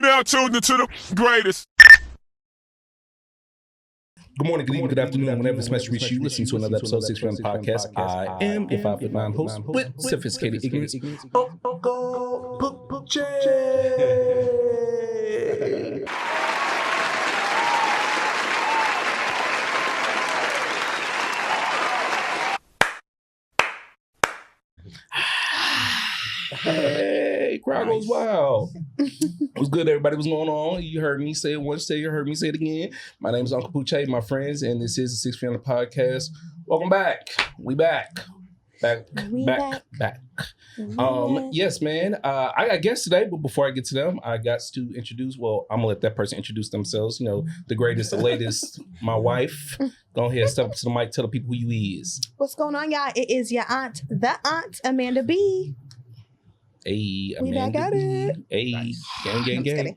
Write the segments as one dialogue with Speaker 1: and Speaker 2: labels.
Speaker 1: now tuned into the greatest.
Speaker 2: Good morning, good evening, good afternoon, whenever this message reaches you. Listen to another episode of 6 Friend Podcast. I am your 5'9" host with sophisticated ignorance. Hey, crowd goes wild. What's good, everybody? What's going on? You heard me say it once, you heard me say it again. My name is Uncle Poochie, my friends, and this is the 6 Family Podcast. Welcome back. We back. Back. Yes, man. I guess today, but before I get to them, I got to introduce, I'm going to let that person introduce themselves. You know, the greatest, the latest, my wife. Go ahead, step up to the mic, tell the people who you is.
Speaker 3: What's going on, y'all? It is your aunt, the aunt, Amanda B.
Speaker 2: Hey,
Speaker 3: we back at it.
Speaker 2: Hey,
Speaker 3: Nice.
Speaker 2: Gang.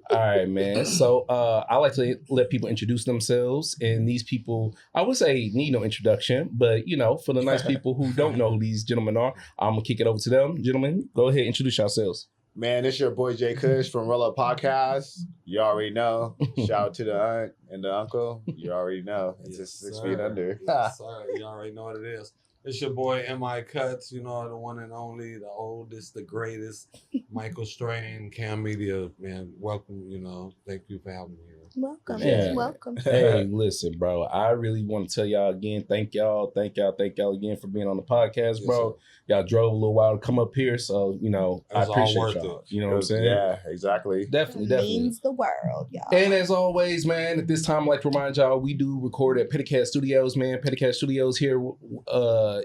Speaker 2: All right, man. So I like to let people introduce themselves, and these people, I would say, need no introduction, but you know, for the nice people who don't know who these gentlemen are, I'm gonna kick it over to them. Gentlemen, go ahead, introduce yourselves.
Speaker 4: Man, it's your boy Jkush from Roll Up Podcast. You already know. Shout out to the aunt and the uncle. You already know. It's just 6 feet under.
Speaker 5: Yes, sir. You already know what it is. It's your boy M.I. Kutz, you know, the one and only, the oldest, the greatest, Michael Strain, Cam Media, man. Welcome, you know. Thank you for having me here.
Speaker 3: Welcome.
Speaker 2: Yeah.
Speaker 3: Welcome.
Speaker 2: Hey, listen, bro. I really want to tell y'all again, thank y'all again for being on the podcast, bro. Y'all drove a little while to come up here, so, you know, I appreciate y'all. You know what I'm saying?
Speaker 4: Yeah, exactly.
Speaker 2: Definitely.
Speaker 3: Means the world, y'all.
Speaker 2: And as always, man, at this time, I'd like to remind y'all, we do record at Pettycat Studios, man. Pettycat Studios here,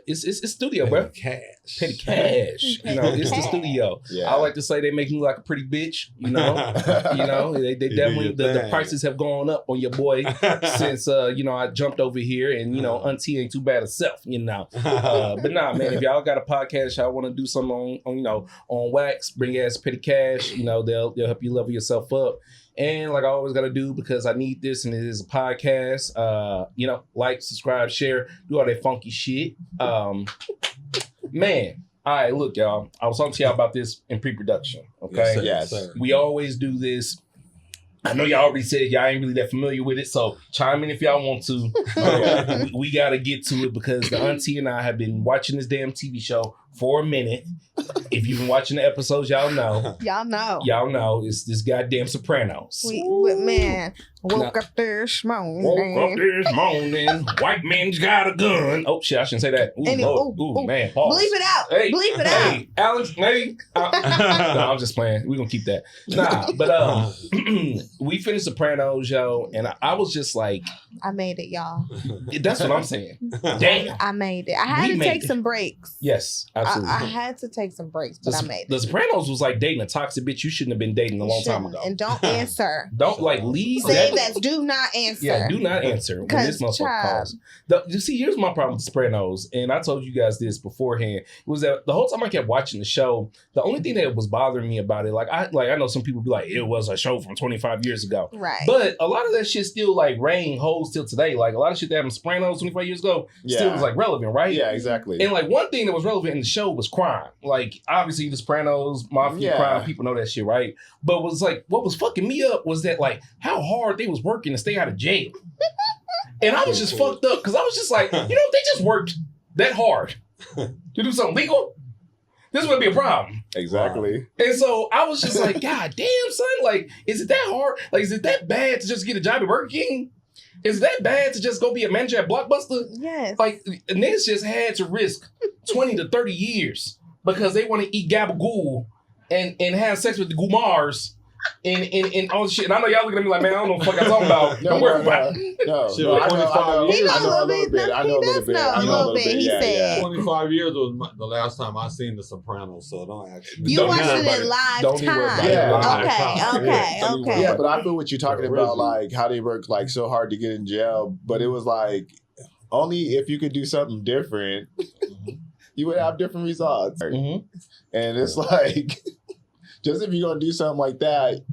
Speaker 2: it's studio, bro. Petty Cash. You know, it's the studio. Yeah. I like to say they make me like a pretty bitch, you know. They definitely, the prices have gone up on your boy since, you know, I jumped over here, and, you know, auntie ain't too bad herself, you know. But nah, man, if y'all got a podcast, y'all want to do something on, you know, on wax, bring your ass Petty Cash, you know, they'll help you level yourself up. And like I always got to do, because I need this and it is a podcast, you know, like, subscribe, share, do all that funky shit. Man, all right, look, y'all, I was talking to y'all about this in pre-production, okay?
Speaker 4: Yes, sir.
Speaker 2: We always do this. I know y'all already said y'all ain't really that familiar with it, so chime in if y'all want to. We got to get to it, because the auntie and I have been watching this damn TV show for a minute. If you've been watching the episodes, y'all know. Y'all know. It's this goddamn Sopranos.
Speaker 3: Man, woke up this morning.
Speaker 2: White man's got a gun. Oh, shit, I shouldn't say that. Man, pause.
Speaker 3: Bleep it out.
Speaker 2: Hey,
Speaker 3: Bleep it
Speaker 2: hey,
Speaker 3: out.
Speaker 2: Alex, maybe. No, I'm just playing. We're going to keep that. Nah, but we finished Sopranos, yo, and I was just like...
Speaker 3: I made it, y'all.
Speaker 2: That's what I'm saying. Damn.
Speaker 3: I made it. I had to take some breaks.
Speaker 2: Yes, absolutely.
Speaker 3: I had to take some breaks, but I made it.
Speaker 2: The Sopranos was like dating a toxic bitch you shouldn't have been dating a long time ago.
Speaker 3: And don't answer.
Speaker 2: Don't like leave.
Speaker 3: Say that. Do not answer.
Speaker 2: Yeah, do not answer when this motherfucker calls. You see, here's my problem with the Sopranos, and I told you guys this beforehand. It was that the whole time I kept watching the show, the only thing that was bothering me about it, I know some people be like, it was a show from 25 years ago.
Speaker 3: Right.
Speaker 2: But a lot of that shit still like holds till today. Like a lot of shit that happened in Sopranos 25 years ago still was like relevant, right?
Speaker 4: Yeah, exactly.
Speaker 2: And like one thing that was relevant in the show was crime. Like obviously the Sopranos, mafia crime, people know that shit, right? But was like what was fucking me up was that like how hard they was working to stay out of jail. And I was just fucked up because I was just like, you know, if they just worked that hard to do something legal, this would be a problem.
Speaker 4: Exactly.
Speaker 2: And so I was just like, God damn, son, like, is it that hard? Like, is it that bad to just get a job at Burger King? Is it that bad to just go be a manager at Blockbuster?
Speaker 3: Yes.
Speaker 2: Like, niggas just had to risk 20 to 30 years because they want to eat gabagool and have sex with the Gumars and all the shit. And I know y'all looking at me like, man, I don't know what the fuck I'm talking about. Don't worry about it.
Speaker 4: No,
Speaker 5: I know
Speaker 4: a little bit. I know a little bit.
Speaker 3: He said
Speaker 5: 25 years was the last time I seen The Sopranos, so don't ask me.
Speaker 3: You watched it in live time. Okay.
Speaker 4: Yeah, but I feel what you're talking about, like how they work like so hard to get in jail, but it was like only if you could do something different, you would have different results. And it's like, just if you're gonna do something like that,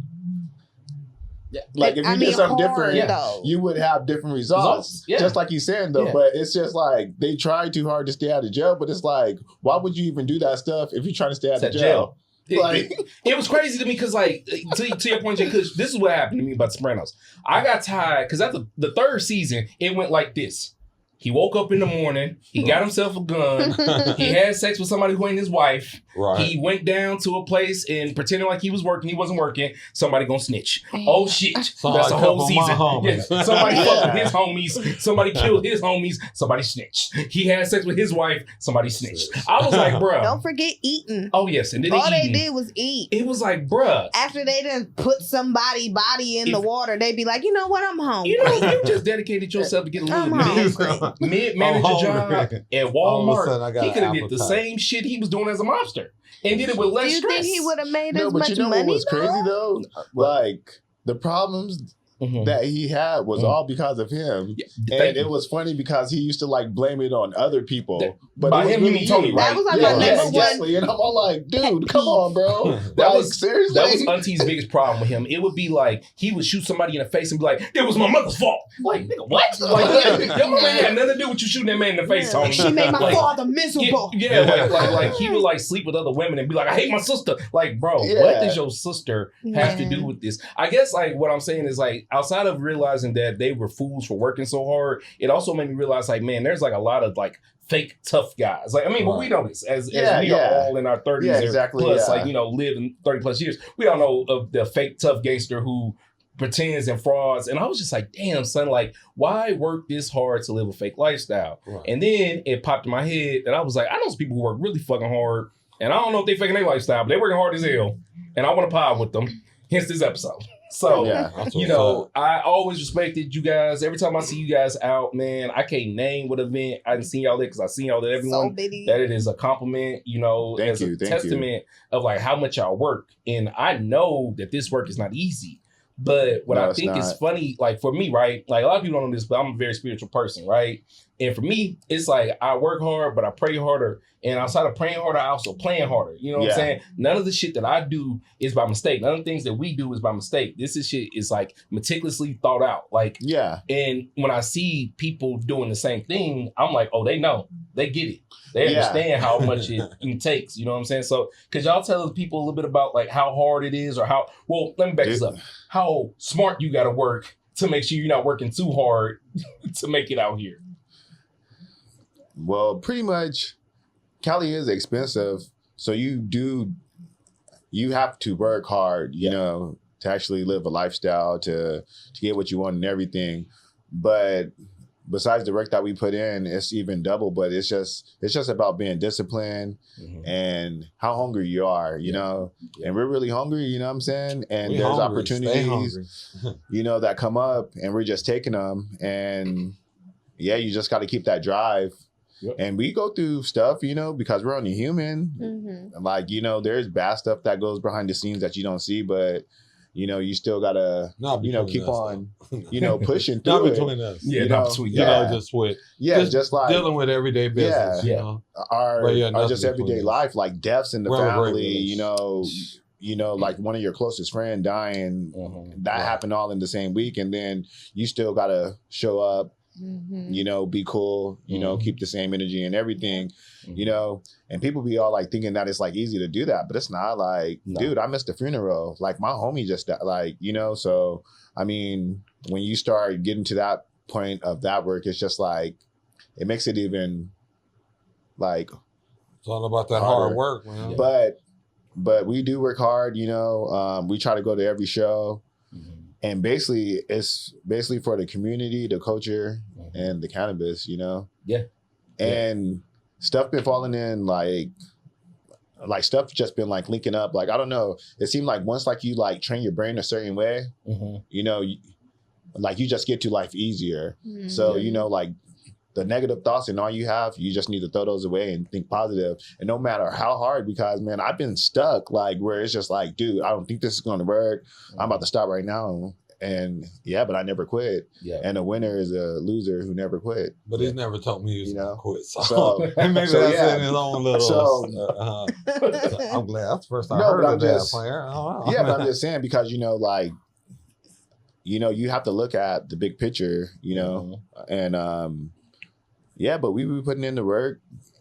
Speaker 4: like if you did something different, you would have different results. Just like you said though, but it's just like they try too hard to stay out of jail, but it's like, why would you even do that stuff if you're trying to stay out of jail?
Speaker 2: It was crazy to me because, like, to your point, Jkush, this is what happened to me about The Sopranos. I got tired because after the third season, it went like this. He woke up in the morning. He got himself a gun. He had sex with somebody who ain't his wife.
Speaker 5: Right.
Speaker 2: He went down to a place and pretending like he was working. He wasn't working. Somebody gonna snitch. Oh shit! That's a whole season. Yeah. Somebody fucked with his homies. Somebody killed his homies. Somebody snitched. He had sex with his wife. Somebody snitched. I was like, bruh.
Speaker 3: Don't forget eating.
Speaker 2: Oh yes, and then
Speaker 3: all they did was eat.
Speaker 2: It was like, bruh.
Speaker 3: After they done put somebody's body in the water, they'd be like, you know what? I'm home.
Speaker 2: You know, you just dedicated yourself to get a little mid-manager job at Walmart. He could have did the same shit he was doing as a mobster and did it with less stress.
Speaker 3: Do you think he would have made as much
Speaker 4: you know
Speaker 3: money?
Speaker 4: What was crazy though? Like the problems that he had was all because of him. Yeah, and it was funny because he used to like blame it on other people. But
Speaker 2: by him, you mean Tony, right?
Speaker 3: That was like my number one.
Speaker 4: And I'm all like, dude, come on, bro. Seriously.
Speaker 2: That was Auntie's biggest problem with him. It would be like, he would shoot somebody in the face and be like, it was my mother's fault. Like, nigga, what? Like, your mama ain't had nothing to do with you shooting that man in the face, homie.
Speaker 3: She made my father miserable.
Speaker 2: Like he would like sleep with other women and be like, I hate my sister. Like, bro, what does your sister have to do with this? I guess like what I'm saying is like, outside of realizing that they were fools for working so hard, it also made me realize like, man, there's like a lot of like fake tough guys. Like, I mean, but we know this as we are all in our 30s plus, like, you know, live in 30 plus years. We all know of the fake tough gangster who pretends and frauds. And I was just like, damn, son, like, why work this hard to live a fake lifestyle? Right. And then it popped in my head that I was like, I know some people who work really fucking hard, and I don't know if they faking their lifestyle, but they working hard as hell, and I want to pile with them. Hence this episode. So, you know, I always respected you guys. Every time I see you guys out, man, I can't name what event I didn't see y'all there because I seen y'all there. Everyone that it is a compliment, you know, as a testament of like how much y'all work. And I know that this work is not easy. But what I think is funny, like for me, right? Like a lot of people don't know this, but I'm a very spiritual person, right? And for me, it's like I work hard, but I pray harder. And outside of praying harder, I also plan harder. You know what I'm saying? None of the shit that I do is by mistake. None of the things that we do is by mistake. This is shit is like meticulously thought out. Like, and when I see people doing the same thing, I'm like, oh, they know. They get it. They understand how much it takes. You know what I'm saying? So could y'all tell people a little bit about like how hard it is or how, well, let me back this up. How smart you got to work to make sure you're not working too hard to make it out here.
Speaker 4: Well, pretty much Cali is expensive. So you have to work hard, you know, to actually live a lifestyle, to get what you want and everything. But besides the work that we put in, it's even double, but it's just about being disciplined and how hungry you are, you know, and we're really hungry, you know what I'm saying? And there's opportunities, you know, that come up and we're just taking them. And you just got to keep that drive. And we go through stuff, you know, because we're only human. Like, you know, there's bad stuff that goes behind the scenes that you don't see, but you know, you still gotta, you know, keep on, you know, pushing through
Speaker 5: not between us.
Speaker 2: Yeah, not between
Speaker 5: you know, just with
Speaker 4: just like
Speaker 5: dealing with everyday business. You know?
Speaker 4: Our just everyday life, like deaths in the family. You know, like one of your closest friend dying. That happened all in the same week, and then you still gotta show up. You know, be cool, you know, keep the same energy and everything, you know, and people be all like thinking that it's like easy to do that, but it's not. Like, dude, I missed the funeral. Like my homie just died, like, you know, so I mean, when you start getting to that point of that work, it's just like, it makes it even like,
Speaker 5: it's all about that hard work, man.
Speaker 4: But we do work hard, you know, we try to go to every show. And basically, it's basically for the community, the culture, and the cannabis, you know? And stuff been falling in, like stuff just been like linking up. Like, I don't know. It seemed like once like you like train your brain a certain way, you know, like you just get to life easier. So, you know, like the negative thoughts and all you have, you just need to throw those away and think positive. And no matter how hard, because man, I've been stuck like where it's just like, dude, I don't think this is going to work. I'm about to stop right now. And but I never quit. And a winner is a loser who never quit.
Speaker 5: But he's never told me he was going to quit.
Speaker 4: So
Speaker 5: maybe that's in his own little. So I'm glad that's the first time I heard of that player.
Speaker 4: But I'm just saying because, you know, like, you know, you have to look at the big picture, you know, and but we be putting in the work,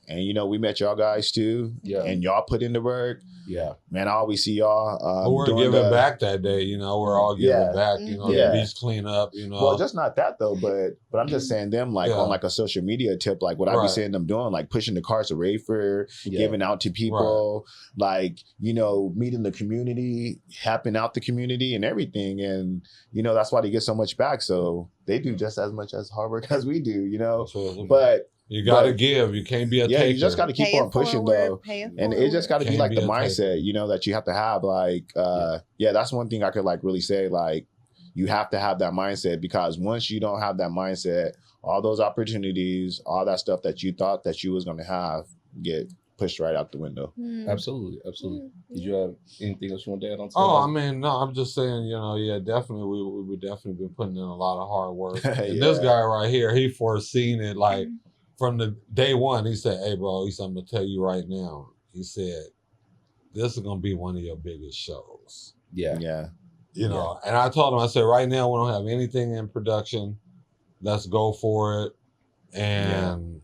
Speaker 4: And you know, we met y'all guys too.
Speaker 2: Yeah.
Speaker 4: And y'all put in the work.
Speaker 2: Yeah.
Speaker 4: Man, I always see y'all.
Speaker 5: We're giving back that day, you know. We're all giving back, you know,
Speaker 4: Yeah.
Speaker 5: the beach cleanup, you know.
Speaker 4: Well, just not that though, but I'm just saying them like on like a social media tip, like what I be seeing them doing, like pushing the cars to Rafer, giving out to people, like, you know, meeting the community, helping out the community and everything. And, you know, that's why they get so much back. So they do just as much as hard work as we do, you know. But
Speaker 5: you gotta give. You can't be a taker.
Speaker 4: You just gotta keep on pushing though. And it just gotta be like the mindset, you know, that you have to have. Like, that's one thing I could like really say. Like, you have to have that mindset, because once you don't have that mindset, all those opportunities, all that stuff that you thought that you was gonna have, get pushed right out the window.
Speaker 2: Absolutely. Did you have anything else you want to add on?
Speaker 5: I mean, no, I'm just saying, you know, definitely, we definitely been putting in a lot of hard work. And this guy right here, he foreseen it like. From the day one, he said, "Hey, bro," he said, "I'm gonna tell you right now." He said, "This is gonna be one of your biggest shows."
Speaker 2: Yeah.
Speaker 5: You know, and I told him, I said, "Right now, we don't have anything in production. Let's go for it." And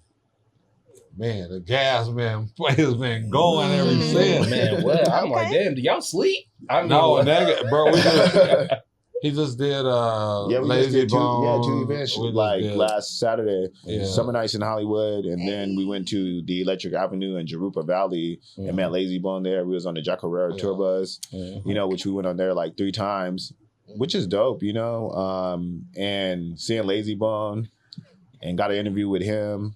Speaker 5: man, the gas man has been going ever since.
Speaker 2: Man, well, I'm like, damn, do y'all sleep? I mean,
Speaker 5: no, bro, we just. He just did Lazy Bone.
Speaker 4: Two events like last Saturday. Summer Nights in Hollywood, and then we went to the Electric Avenue in Jurupa Valley and met Lazy Bone there. We was on the Jack Herrera tour bus, you know, which we went on there like 3 times, which is dope, you know. And seeing Lazy Bone and got an interview with him,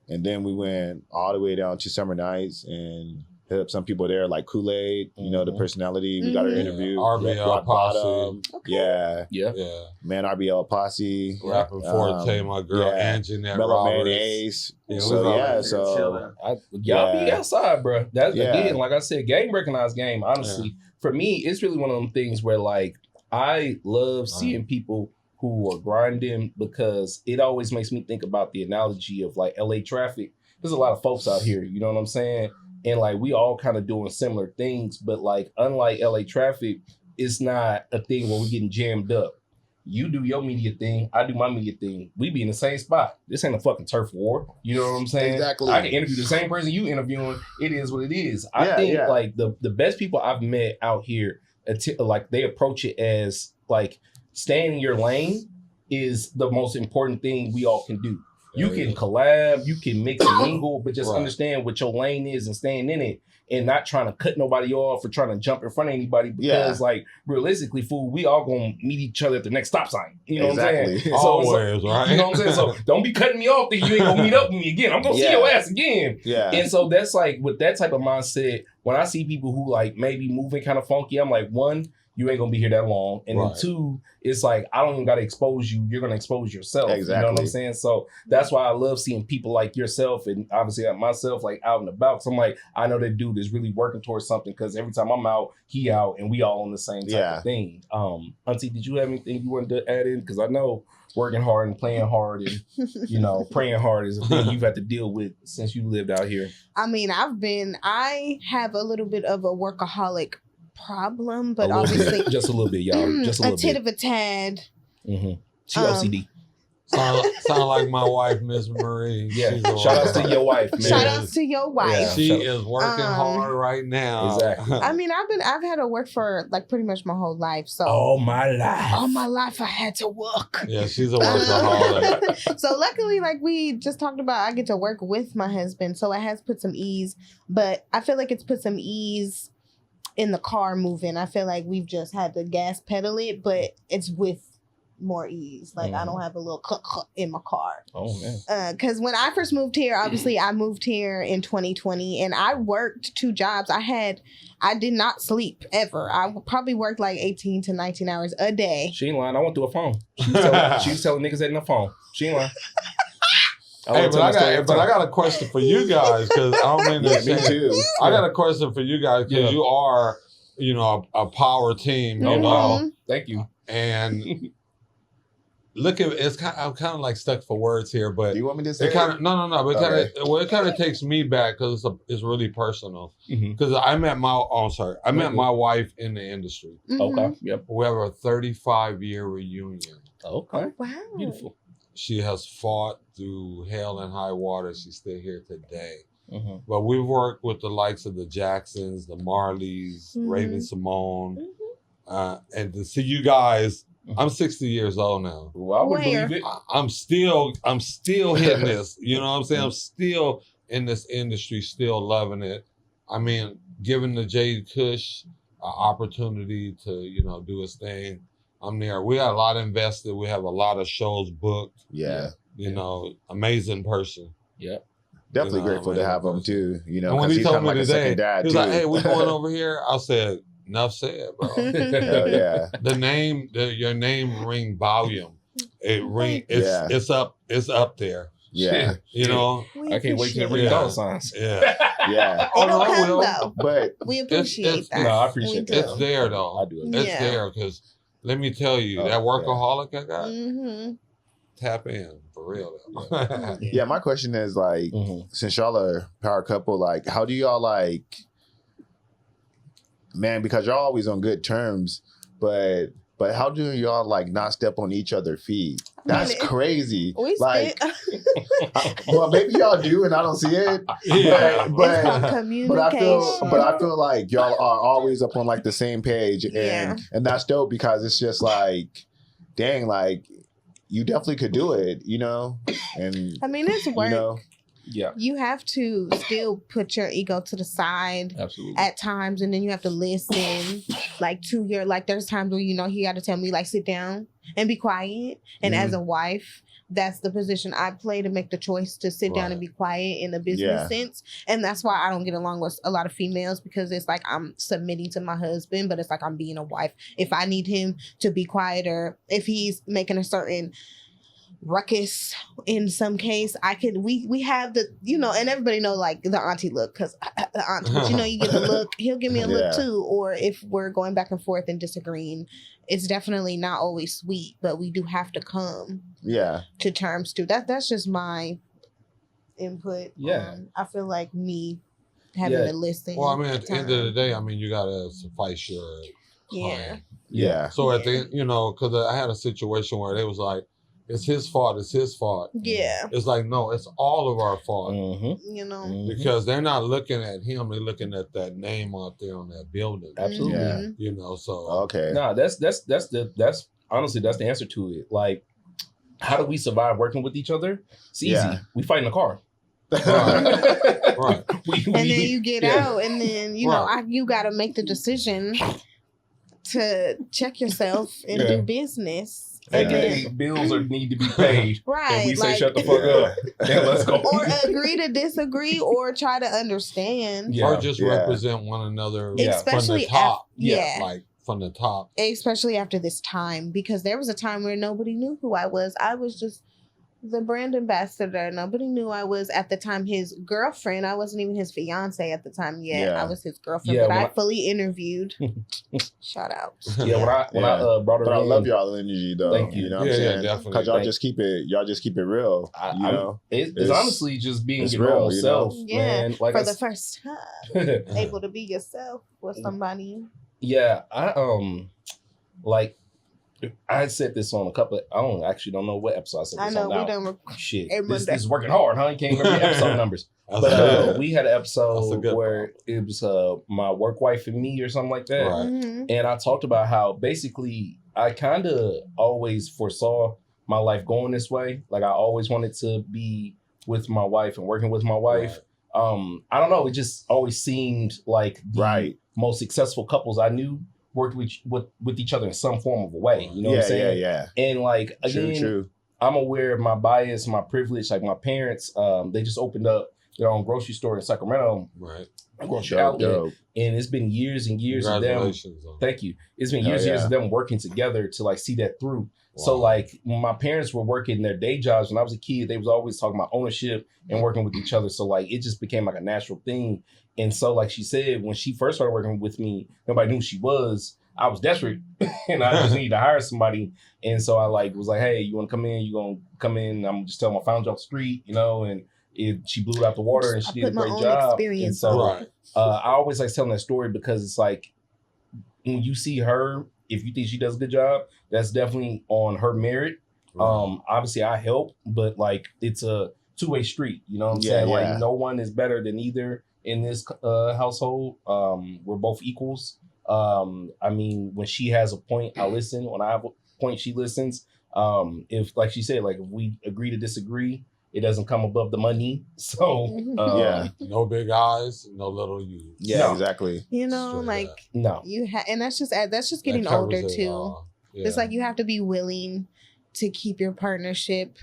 Speaker 4: and then we went all the way down to Summer Nights and hit up some people there like Kool-Aid, you know, the personality. We got her interview.
Speaker 5: RBL Posse.
Speaker 4: Yeah. Man, RBL Posse.
Speaker 5: Rapping Forte, my girl Angie
Speaker 4: Mellow Mayonnaise. So
Speaker 2: y'all be outside, bro. That's again, like I said, game recognized game. Honestly, for me, it's really one of them things where like I love seeing people who are grinding, because it always makes me think about the analogy of like LA traffic. There's a lot of folks out here, you know what I'm saying? And like we all kind of doing similar things, but like unlike LA traffic, it's not a thing where we're getting jammed up. You do your media thing, I do my media thing. We be in the same spot. This ain't a fucking turf war. You know what I'm saying?
Speaker 4: Exactly.
Speaker 2: I can interview the same person you interviewing. It is what it is. I think like the best people I've met out here, like they approach it as like staying in your lane is the most important thing we all can do. You can collab, you can mix and mingle, but just understand what your lane is and staying in it, and not trying to cut nobody off or trying to jump in front of anybody, because like realistically, fool, we all gonna meet each other at the next stop sign. You know what I'm saying?
Speaker 5: Always, right?
Speaker 2: You know what I'm saying? So don't be cutting me off thinking you ain't gonna meet up with me again. I'm gonna see your ass again. And so that's like with that type of mindset, when I see people who like maybe moving kind of funky, I'm like, one, you ain't gonna be here that long. And then 2, it's like, I don't even gotta expose you. You're gonna expose yourself.
Speaker 4: Exactly.
Speaker 2: You know what I'm saying? So that's why I love seeing people like yourself and obviously myself like out and about. So I'm like, I know that dude is really working towards something, because every time I'm out, he out, and we all on the same type of thing. Auntie, did you have anything you wanted to add in? Because I know working hard and playing hard and, you know, praying hard is a thing you've had to deal with since you lived out here.
Speaker 3: I mean, I have a little bit of a workaholic problem, but obviously
Speaker 2: just a little bit, y'all. Just a little bit.
Speaker 3: A tit of a tad.
Speaker 2: She OCD.
Speaker 5: Sound like my wife, Miss Marie.
Speaker 2: Yeah. Shout out to your wife, man.
Speaker 3: Shout out to your wife.
Speaker 2: Yeah.
Speaker 5: She is working hard right now.
Speaker 2: Exactly.
Speaker 3: I mean, I've had to work for like pretty much my whole life. So
Speaker 2: all my life
Speaker 3: I had to work.
Speaker 5: Yeah, she's a workaholic.
Speaker 3: So luckily, like we just talked about, I get to work with my husband, so it has put some ease. But I feel like it's put some ease in the car moving. I feel like we've just had to gas pedal it, but it's with more ease. Like I don't have a little cluck in my car.
Speaker 2: Oh man.
Speaker 3: Because when I first moved here, obviously I moved here in 2020 and I worked 2 jobs. I did not sleep ever. I probably worked like 18 to 19 hours a day.
Speaker 2: She ain't lying. I went through a phone. She was telling niggas that in the phone. She ain't lying.
Speaker 5: Hey, but I got a question for you guys, because I don't mean to
Speaker 4: me too.
Speaker 5: I got a question for you guys, because you are, you know, a power team, you know.
Speaker 2: Thank you.
Speaker 5: And look at I'm kind of like stuck for words here, but
Speaker 4: do you want me to say
Speaker 5: it kind of no, but it kind of takes me back, because it's really personal. Because I met my my wife in the industry.
Speaker 2: Okay. Yep.
Speaker 5: We have a 35-year reunion.
Speaker 2: Okay.
Speaker 3: Wow.
Speaker 2: Beautiful.
Speaker 5: She has fought through hell and high water. She's still here today. But we've worked with the likes of the Jacksons, the Marleys, Raven Simone, and to see you guys. I'm 60 years old now.
Speaker 2: Well, I would believe it.
Speaker 5: I'm still hitting this. You know what I'm saying? I'm still in this industry, still loving it. I mean, giving the Jkush an opportunity to, do his thing. I'm there. We got a lot invested. We have a lot of shows booked.
Speaker 4: Yeah.
Speaker 5: Amazing person.
Speaker 2: Yep.
Speaker 4: Definitely grateful to have him too.
Speaker 5: And when he told me today,
Speaker 4: dad,
Speaker 5: he was like, "Hey, we going over here." I said, "Enough said, bro."
Speaker 4: Hell yeah.
Speaker 5: Your name ring volume. It's up there.
Speaker 4: Yeah.
Speaker 2: I can't wait to read dollar signs.
Speaker 5: Yeah.
Speaker 4: Yeah.
Speaker 3: It'll come though.
Speaker 4: But
Speaker 3: we appreciate that.
Speaker 2: No, I appreciate that.
Speaker 5: It's there though.
Speaker 2: I do.
Speaker 5: It's there because let me tell you, that workaholic I got, tap in for real though.
Speaker 4: Yeah, my question is like, since y'all are a power couple, like, how do y'all like, man, because y'all always on good terms, but how do y'all like not step on each other's feet? That's crazy.
Speaker 3: We
Speaker 4: like, well, maybe y'all do, and I don't see it.
Speaker 5: Yeah,
Speaker 3: it's called communication.
Speaker 4: But I feel like y'all are always up on like the same page, and that's dope because it's just like, dang, like you definitely could do it, And
Speaker 3: I mean, it's work.
Speaker 2: Yeah.
Speaker 3: You have to still put your ego to the side at times, and then you have to listen there's times where he got to tell me sit down and be quiet. And as a wife, that's the position I play, to make the choice to sit down and be quiet in a business sense. And that's why I don't get along with a lot of females, because it's like I'm submitting to my husband, but it's like I'm being a wife. If I need him to be quieter, if he's making a certain ruckus in some case, we have the and everybody know like the auntie look, because the auntie, but you get the look, he'll give me a look too. Or if we're going back and forth and disagreeing, it's definitely not always sweet, but we do have to come to terms too. That's just my input. I feel like me having to listen.
Speaker 5: Well, I mean, at the end of the day, I mean, you gotta suffice your client. So at the because I had a situation where they was like, it's his fault. Yeah. It's like, no, it's all of our fault. Because they're not looking at him. They're looking at that name out there on that building.
Speaker 2: Absolutely.
Speaker 5: Yeah. So.
Speaker 4: Okay.
Speaker 2: No, that's honestly, that's the answer to it. Like, how do we survive working with each other? It's easy. We fight in the car.
Speaker 5: Right.
Speaker 3: And then you get out, and then, you got to make the decision to check yourself and do business.
Speaker 2: And bills need to be paid.
Speaker 3: Right.
Speaker 2: And we say, shut the fuck up. And let's go.
Speaker 3: Or agree to disagree, or try to understand.
Speaker 5: Or just represent one another
Speaker 3: especially
Speaker 5: from the top.
Speaker 3: Like
Speaker 5: from the top.
Speaker 3: Especially after this time, because there was a time where nobody knew who I was. I was just the brand ambassador. Nobody knew I was at the time his girlfriend. I wasn't even his fiance at the time yet. I was his girlfriend, but I fully interviewed. Shout out.
Speaker 2: When I brought her
Speaker 4: but
Speaker 2: in,
Speaker 4: I love y'all energy though.
Speaker 2: Thank you.
Speaker 4: You know what I'm saying?
Speaker 5: Definitely.
Speaker 4: Because y'all just keep it real.
Speaker 2: It's honestly just being your
Speaker 4: real,
Speaker 2: own self, man.
Speaker 3: Like for the first time, able to be yourself with somebody.
Speaker 2: Yeah, I had said this on a couple. I don't know what episode I said this on.
Speaker 3: I know we don't.
Speaker 2: Shit, this is working hard, huh? You can't remember the episode numbers. But we had an episode where it was my work wife and me or something like that.
Speaker 5: Right.
Speaker 2: And I talked about how basically I kind of always foresaw my life going this way. Like I always wanted to be with my wife and working with my wife. Right. I don't know. It just always seemed like the most successful couples I knew worked with each other in some form of a way. You know what I'm saying?
Speaker 4: Yeah.
Speaker 2: And like, again,
Speaker 4: true.
Speaker 2: I'm aware of my bias, my privilege. Like my parents, they just opened up their own grocery store in Sacramento.
Speaker 5: Right.
Speaker 2: Grocery outlet. And it's been years and years of them. Thank you. It's been years of them working together to like see that through. Wow. So like when my parents were working their day jobs when I was a kid, they was always talking about ownership and working with each other. So like it just became like a natural thing. And so like she said, when she first started working with me, nobody knew who she was. I was desperate and I just needed to hire somebody. And so I was like, hey, you want to come in? You going to come in? I'm just telling them I found you off the street, and she blew it out the water and she did a great job. And so I always like telling that story because it's like when you see her, if you think she does a good job, that's definitely on her merit. Obviously I help, but like it's a two-way street. You know what I'm
Speaker 4: Yeah,
Speaker 2: saying?
Speaker 4: yeah.
Speaker 2: Like no one is better than either in this household. We're both equals. I mean, when she has a point, I listen. When I have a point, she listens. If, like she said, like if we agree to disagree, it doesn't come above the money. So
Speaker 5: no big eyes, no little U's.
Speaker 4: Yeah,
Speaker 2: No.
Speaker 4: exactly.
Speaker 3: You know,
Speaker 5: Straight
Speaker 3: like
Speaker 5: up.
Speaker 2: no.
Speaker 3: and that's just getting
Speaker 5: That covers
Speaker 3: older
Speaker 5: it
Speaker 3: too.
Speaker 5: all. Yeah.
Speaker 3: It's like you have to be willing to keep your partnership,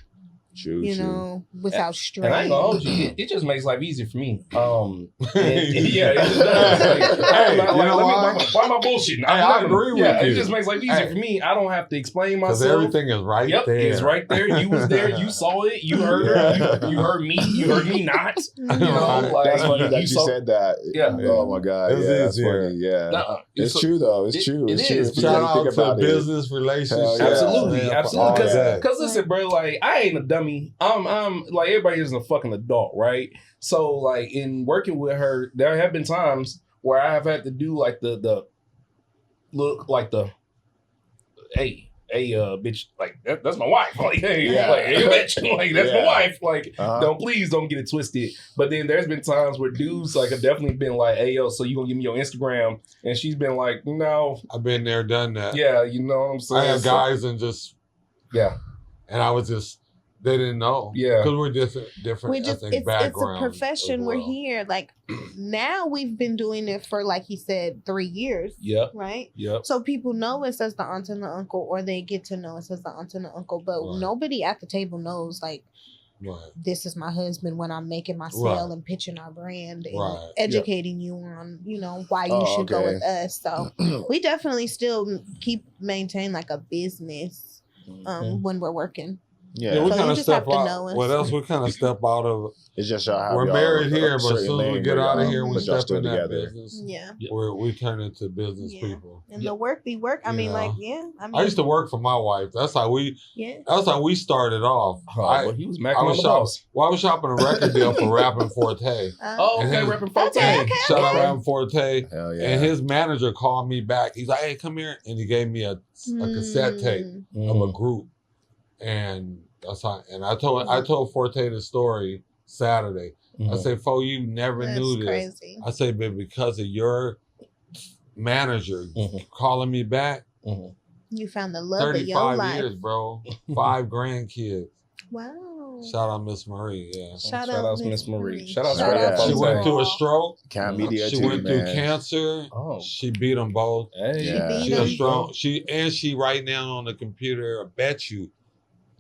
Speaker 4: True,
Speaker 3: you
Speaker 4: true.
Speaker 3: know, without strain.
Speaker 2: And I ain't gonna hold you. It just makes life easier for me. And yeah, it just does.
Speaker 5: Hey, you know why?
Speaker 2: Why am I bullshitting?
Speaker 5: I agree with
Speaker 2: yeah,
Speaker 5: you.
Speaker 2: It just makes life easier
Speaker 5: Hey.
Speaker 2: for me. I don't have to explain
Speaker 5: Because
Speaker 2: myself.
Speaker 5: everything is right
Speaker 2: Yep,
Speaker 5: there.
Speaker 2: it's right there. You was there. You saw it. You heard her. You heard me. You heard me not. You know, like,
Speaker 4: That's funny that you
Speaker 2: saw-
Speaker 4: said that.
Speaker 2: Yeah.
Speaker 4: Oh my god.
Speaker 5: It's
Speaker 4: yeah, that's
Speaker 5: easier.
Speaker 4: funny. Yeah.
Speaker 2: Nuh-uh.
Speaker 4: It's true though. It's true.
Speaker 2: it
Speaker 4: It's true.
Speaker 2: is.
Speaker 4: If you
Speaker 5: Shout
Speaker 4: really
Speaker 5: out
Speaker 4: think
Speaker 5: to
Speaker 4: about it.
Speaker 5: business relationships.
Speaker 4: Hell yeah.
Speaker 2: Absolutely,
Speaker 5: man,
Speaker 2: absolutely.
Speaker 5: all that.
Speaker 2: Because listen, bro, like I ain't a dummy. I'm like everybody isn't a fucking adult, right? So like in working with her, there have been times where I have had to do like the look like the hey bitch, like that's my wife. Like hey,
Speaker 4: Yeah.
Speaker 2: like hey bitch, like that's my
Speaker 4: Yeah.
Speaker 2: wife. Like
Speaker 4: Uh-huh.
Speaker 2: don't get it twisted. But then there's been times where dudes like have definitely been like, hey yo, so you gonna give me your Instagram? And she's been like, no,
Speaker 5: I've been there, done that.
Speaker 2: yeah, you know what I'm saying?
Speaker 5: I have
Speaker 2: So-
Speaker 5: guys and just,
Speaker 2: yeah.
Speaker 5: and I was just, they didn't know.
Speaker 2: Yeah.
Speaker 5: Because we're different
Speaker 3: We just
Speaker 5: ethnic
Speaker 3: it's a
Speaker 5: backgrounds
Speaker 3: profession.
Speaker 5: as
Speaker 3: We're
Speaker 5: well.
Speaker 3: here. Like now we've been doing it for, like he said, 3 years.
Speaker 2: Yep.
Speaker 3: Right?
Speaker 2: Yep.
Speaker 3: So people know us as the aunt and the uncle, or they get to know us as the aunt and the uncle, but
Speaker 5: Right.
Speaker 3: nobody at the table knows like
Speaker 5: Right.
Speaker 3: this is my husband when I'm making my sale
Speaker 5: Right.
Speaker 3: and pitching our brand and
Speaker 5: Right.
Speaker 3: educating you on, you know, why you
Speaker 4: Oh,
Speaker 3: should go
Speaker 4: okay.
Speaker 3: with us. So we definitely still maintain like a business when we're working.
Speaker 5: Yeah,
Speaker 4: Yeah.
Speaker 5: we
Speaker 3: So
Speaker 5: kind
Speaker 3: you
Speaker 5: of
Speaker 3: just
Speaker 5: step
Speaker 3: have to
Speaker 5: out.
Speaker 3: know us.
Speaker 5: What else? We kind of step out of.
Speaker 4: It's just y'all have
Speaker 5: We're
Speaker 4: y'all
Speaker 5: married
Speaker 4: a
Speaker 5: here, but as
Speaker 4: certain
Speaker 5: soon as we
Speaker 4: lane
Speaker 5: get
Speaker 4: where
Speaker 5: out of
Speaker 4: y'all-
Speaker 5: here, we
Speaker 4: but y'all
Speaker 5: step
Speaker 4: still
Speaker 5: in that
Speaker 4: together.
Speaker 5: business.
Speaker 3: Yeah.
Speaker 5: Where we turn into business
Speaker 3: Yeah.
Speaker 5: people.
Speaker 3: And
Speaker 2: Yeah.
Speaker 3: the work be work. I
Speaker 5: You
Speaker 3: mean,
Speaker 5: know.
Speaker 3: like, yeah. I mean,
Speaker 5: I used to work for my wife. That's how we started off.
Speaker 2: Well, he was
Speaker 5: I
Speaker 2: macking on
Speaker 5: was
Speaker 2: the
Speaker 5: shopping.
Speaker 2: boss.
Speaker 5: Well, I was shopping a record deal for Rapping Forte.
Speaker 2: Oh,
Speaker 5: And
Speaker 2: okay,
Speaker 5: his-
Speaker 2: repping Forte.
Speaker 3: Okay.
Speaker 5: Shout out Rapping Forte.
Speaker 4: Hell yeah.
Speaker 5: And his manager called me back. He's like, "Hey, come here," and he gave me a cassette tape of a group, and that's how. And I told Forte the story Saturday. I said, "Fo, you never
Speaker 3: That's
Speaker 5: knew this."
Speaker 3: crazy.
Speaker 5: I said, "But because of your manager calling me back,
Speaker 3: You found the love of your
Speaker 5: 35
Speaker 3: life.
Speaker 5: years, bro, 5 grandkids."
Speaker 3: Wow.
Speaker 5: Shout out Miss Marie. Yeah.
Speaker 3: Shout
Speaker 2: Shout
Speaker 3: out
Speaker 2: out Miss Marie. Shout out
Speaker 4: Shout
Speaker 2: to
Speaker 4: out.
Speaker 2: Rapping
Speaker 5: She
Speaker 4: She
Speaker 5: went
Speaker 2: Forte.
Speaker 5: through a stroke.
Speaker 4: Cam Media
Speaker 5: She
Speaker 4: too,
Speaker 5: went
Speaker 4: man.
Speaker 5: through cancer.
Speaker 2: Oh.
Speaker 5: She beat them both.
Speaker 2: Hey.
Speaker 4: Yeah.
Speaker 5: She a strong. She right now on the computer. I bet you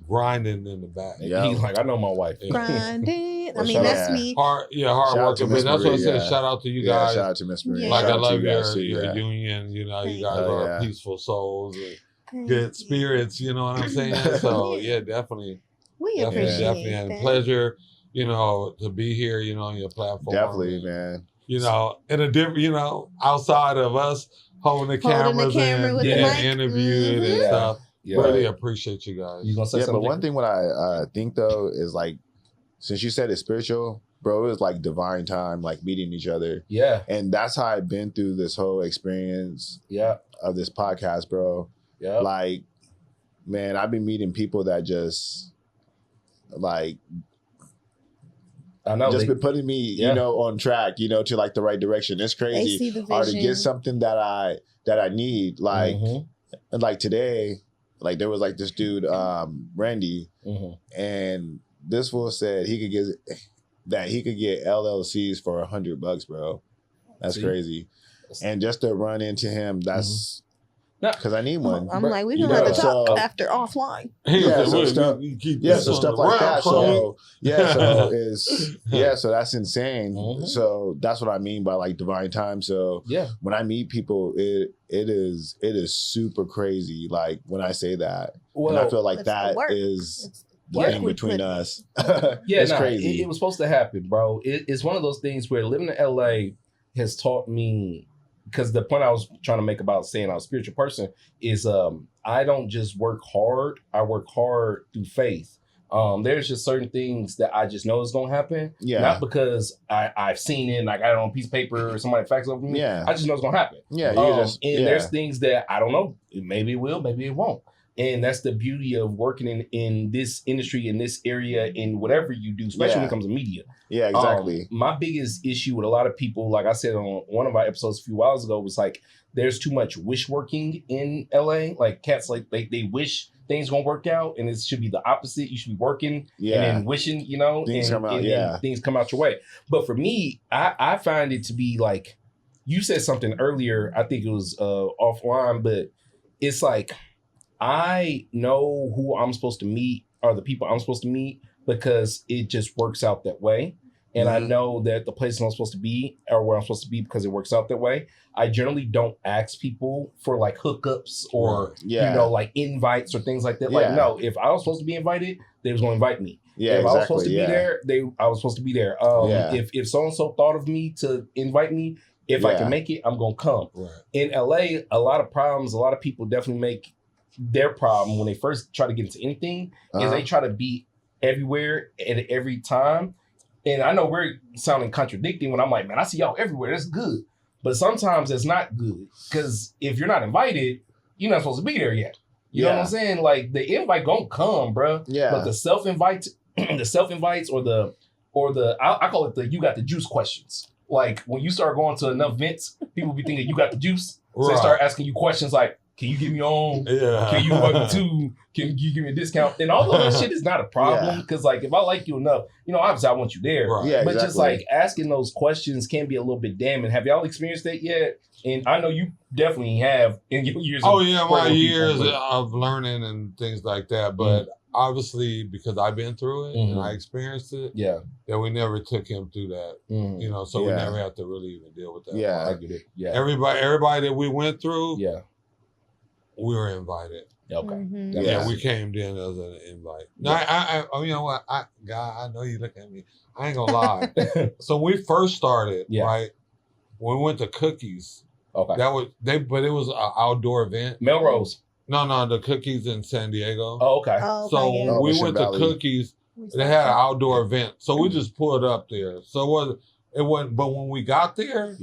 Speaker 5: grinding in the back.
Speaker 4: Yeah.
Speaker 2: He's like, I know my wife.
Speaker 5: Yeah.
Speaker 3: Grinding. I
Speaker 4: Well,
Speaker 3: mean,
Speaker 4: shout
Speaker 3: that's
Speaker 4: out.
Speaker 3: me.
Speaker 5: Hard
Speaker 4: Shout out
Speaker 5: working.
Speaker 4: to
Speaker 5: But
Speaker 4: Miss
Speaker 5: that's what I
Speaker 4: Marie,
Speaker 5: said.
Speaker 4: yeah.
Speaker 5: Shout out to you
Speaker 4: Yeah,
Speaker 5: guys.
Speaker 4: shout out to Miss Marie.
Speaker 3: Yeah.
Speaker 5: Like
Speaker 4: Shout
Speaker 5: I
Speaker 4: out to
Speaker 5: love
Speaker 4: you guys too,
Speaker 5: your
Speaker 4: yeah.
Speaker 5: union. You know, you guys
Speaker 4: Oh,
Speaker 5: are
Speaker 4: yeah.
Speaker 5: peaceful souls, and
Speaker 3: Thank
Speaker 5: good
Speaker 3: you.
Speaker 5: spirits. You know what I'm saying? So yeah, definitely,
Speaker 3: We appreciate
Speaker 5: definitely,
Speaker 3: that.
Speaker 5: and pleasure. You know, to be here. You know, on your platform.
Speaker 4: Definitely, man.
Speaker 5: You know, in a different. You know, outside of us holding the
Speaker 3: Holding the
Speaker 5: cameras
Speaker 3: camera
Speaker 5: and
Speaker 3: with
Speaker 2: the
Speaker 5: getting
Speaker 3: mic.
Speaker 5: interviewed and
Speaker 2: Mhm.
Speaker 5: stuff.
Speaker 2: Yeah.
Speaker 5: Really appreciate you guys.
Speaker 2: You gonna say
Speaker 4: Yeah,
Speaker 2: something?
Speaker 4: but one thing what I think though is like, since you said it's spiritual, bro, it was like divine time, like meeting each other.
Speaker 2: Yeah.
Speaker 4: And that's how I've been through this whole experience
Speaker 2: Yeah.
Speaker 4: of this podcast, bro.
Speaker 2: Yeah.
Speaker 4: Like, man, I've been meeting people that just like
Speaker 2: I know.
Speaker 4: just
Speaker 2: they-
Speaker 4: been putting me,
Speaker 2: Yeah.
Speaker 4: you know, on track, you know, to like the right direction. It's
Speaker 3: They
Speaker 4: crazy.
Speaker 3: see the
Speaker 4: Or to
Speaker 3: vision.
Speaker 4: get something that I need, like,
Speaker 2: Mhm.
Speaker 4: and like today, like there was like this dude, Randy,
Speaker 2: Mhm.
Speaker 4: and this fool said he could get LLCs for $100, bro. That's
Speaker 2: See?
Speaker 4: crazy. And just to run into him, that's
Speaker 2: Nah.
Speaker 4: because I need one.
Speaker 3: I'm
Speaker 2: Bro,
Speaker 3: like, we
Speaker 4: you
Speaker 3: can have
Speaker 4: know,
Speaker 3: to talk
Speaker 4: so-
Speaker 3: after offline.
Speaker 4: Yeah, so stuff-
Speaker 5: keep
Speaker 4: Yeah,
Speaker 5: this
Speaker 4: so
Speaker 5: on
Speaker 4: stuff
Speaker 5: the
Speaker 4: like
Speaker 5: wrap,
Speaker 4: that.
Speaker 5: homie.
Speaker 4: So yeah, so is yeah, so that's insane.
Speaker 2: Mhm.
Speaker 4: So that's what I mean by like divine time. So
Speaker 2: Yeah.
Speaker 4: when I meet people, it is super crazy. Like when I say that, and I
Speaker 2: Well,
Speaker 4: feel like
Speaker 3: It's the
Speaker 4: that
Speaker 3: work.
Speaker 4: is
Speaker 3: It's
Speaker 4: the
Speaker 3: work
Speaker 4: thing
Speaker 3: we
Speaker 4: between
Speaker 3: put in.
Speaker 4: us.
Speaker 2: yeah,
Speaker 4: it's
Speaker 2: nah,
Speaker 4: crazy.
Speaker 2: It was supposed to happen, bro. It's one of those things where living in LA has taught me, because the point I was trying to make about saying I'm a spiritual person is I don't just work hard. I work hard through faith. There's just certain things that I just know is going to happen.
Speaker 4: Yeah.
Speaker 2: Not because I've seen it and I got it on a piece of paper or somebody faxed it over to me.
Speaker 4: Yeah.
Speaker 2: I just know it's going to happen.
Speaker 4: Yeah, you
Speaker 2: And
Speaker 4: just yeah.
Speaker 2: there's things that I don't know. Maybe it will, maybe it won't. And that's the beauty of working in this industry, in this area, in whatever you do, especially when it comes to media.
Speaker 4: Yeah, exactly.
Speaker 2: My biggest issue with a lot of people, like I said on one of our episodes a few whiles ago, was like there's too much wish working in LA. Like cats, like they wish things gonna work out, and it should be the opposite. You should be working and then wishing,
Speaker 4: things come out,
Speaker 2: and things come out your way. But for me, I find it to be like, you said something earlier, I think it was offline, but it's like, I know who I'm supposed to meet or the people I'm supposed to meet because it just works out that way. And I know that the places I'm supposed to be are where I'm supposed to be because it works out that way. I generally don't ask people for like hookups or, like invites or things like that. Like, no, if I was supposed to be invited, they was going to invite me.
Speaker 4: Yeah,
Speaker 2: if I was supposed to be there, I was supposed to be there. If so-and-so thought of me to invite me, if I can make it, I'm going to come. Right. In LA, a lot of people definitely make their problem when they first try to get into anything is they try to be everywhere at every time. And I know we're sounding contradicting when I'm like, man, I see y'all everywhere. That's good. But sometimes it's not good. Because if you're not invited, you're not supposed to be there yet. You know what I'm saying? Like the invite gonna come, bro. Yeah. But the self-invites or the I call it the you got the juice questions. Like when you start going to enough events, people be thinking you got the juice. So they start asking you questions like, can you get me on? Yeah. Can you invite me too? Can you give me a discount? And all of that shit is not a problem because, like, if I like you enough, obviously I want you there. Right. Yeah, but just like asking those questions can be a little bit damning. Have y'all experienced that yet? And I know you definitely have in your years.
Speaker 5: My years of learning and things like that. But obviously, because I've been through it and I experienced it, that we never took him through that. So we never had to really even deal with that.
Speaker 2: Yeah, I get it. Yeah,
Speaker 5: everybody that we went through. Yeah. We were invited. Okay. Mm-hmm. We came in as an invite. No, I you know what? God, I know you look at me. I ain't gonna lie. So we first started, right? When we went to Cookies. Okay. But it was an outdoor event.
Speaker 2: Melrose.
Speaker 5: No, the Cookies in San Diego.
Speaker 2: Oh, okay.
Speaker 5: So when we went to Cookies, they had an outdoor event. So we just pulled up there. So it wasn't, but when we got there,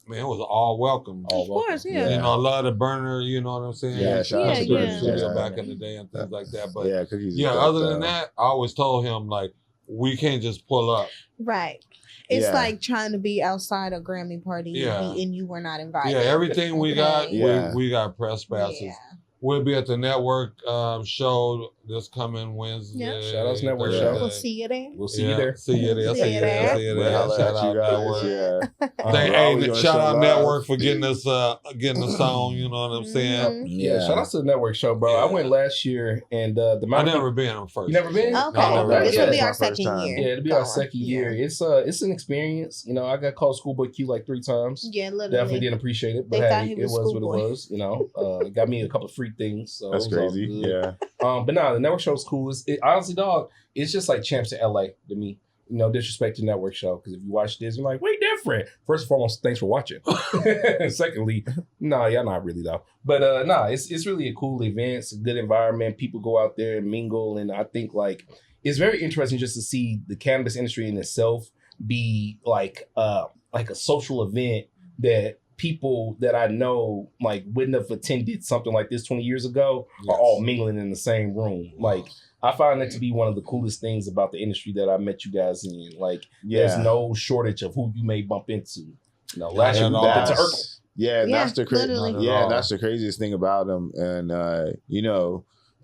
Speaker 5: man, it was all welcome.
Speaker 3: Of course, yeah.
Speaker 5: I love the burner, you know what I'm saying?
Speaker 4: Yeah, shout out to the
Speaker 5: studio back in the day and things like that. But
Speaker 4: Cookies
Speaker 5: other than that, I always told him, like, we can't just pull up.
Speaker 3: Right. It's like trying to be outside a Grammy party and you were not invited.
Speaker 5: Yeah, everything we got, we got press passes. Yeah. We'll be at the network show this coming Wednesday. Yeah.
Speaker 2: Shout out to network show.
Speaker 3: We'll see you there.
Speaker 2: We'll see you there.
Speaker 5: See you there.
Speaker 4: Shout out network.
Speaker 5: Shout out network for getting us getting us on. You know what I'm saying?
Speaker 2: Yeah. Shout out to the network show, bro. I went last year and
Speaker 5: I never been on first.
Speaker 2: You never been?
Speaker 3: Okay. This will be our second year.
Speaker 2: Yeah, it'll be our second year. It's an experience. I got called Schoolboy Q like 3 times.
Speaker 3: Yeah, literally.
Speaker 2: Definitely didn't appreciate it, but hey, it was what it was. It got me a couple of free things. So
Speaker 4: that's crazy. Yeah.
Speaker 2: But nah, the network show is cool. Honestly, dog, it's just like Champs in LA to me. No disrespect to network show, because if you watch this, you're like, way different. First and foremost, thanks for watching. Secondly, y'all not really though. But it's really a cool event. It's a good environment. People go out there and mingle, and I think like it's very interesting just to see the cannabis industry in itself be like a social event that people that I know like wouldn't have attended something like this 20 years ago are all mingling in the same room. Like I find that to be one of the coolest things about the industry that I met you guys in. Like there's no shortage of who you may bump into. Last year we bumped into Urkel.
Speaker 4: That's the that's the craziest thing about them. And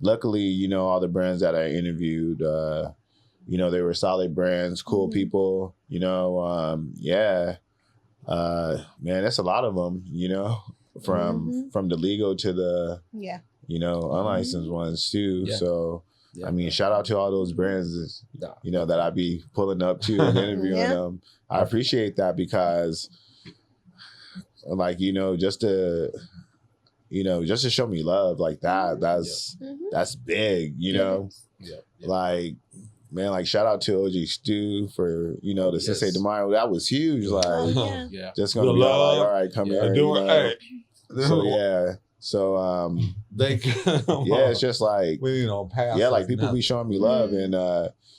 Speaker 4: luckily, all the brands that I interviewed, they were solid brands, cool people. Man, that's a lot of them, from the legal to the, unlicensed ones too. Yeah. So, I mean, shout out to all those brands, that I be pulling up to and interviewing them. I appreciate that because, like, just to show me love like that, that's big, like. Man, like shout out to OG Stu for the Sensei Demario. That was huge. Like, just gonna be all right, come here. So it's just like
Speaker 5: we pass.
Speaker 4: Like people be showing me love, and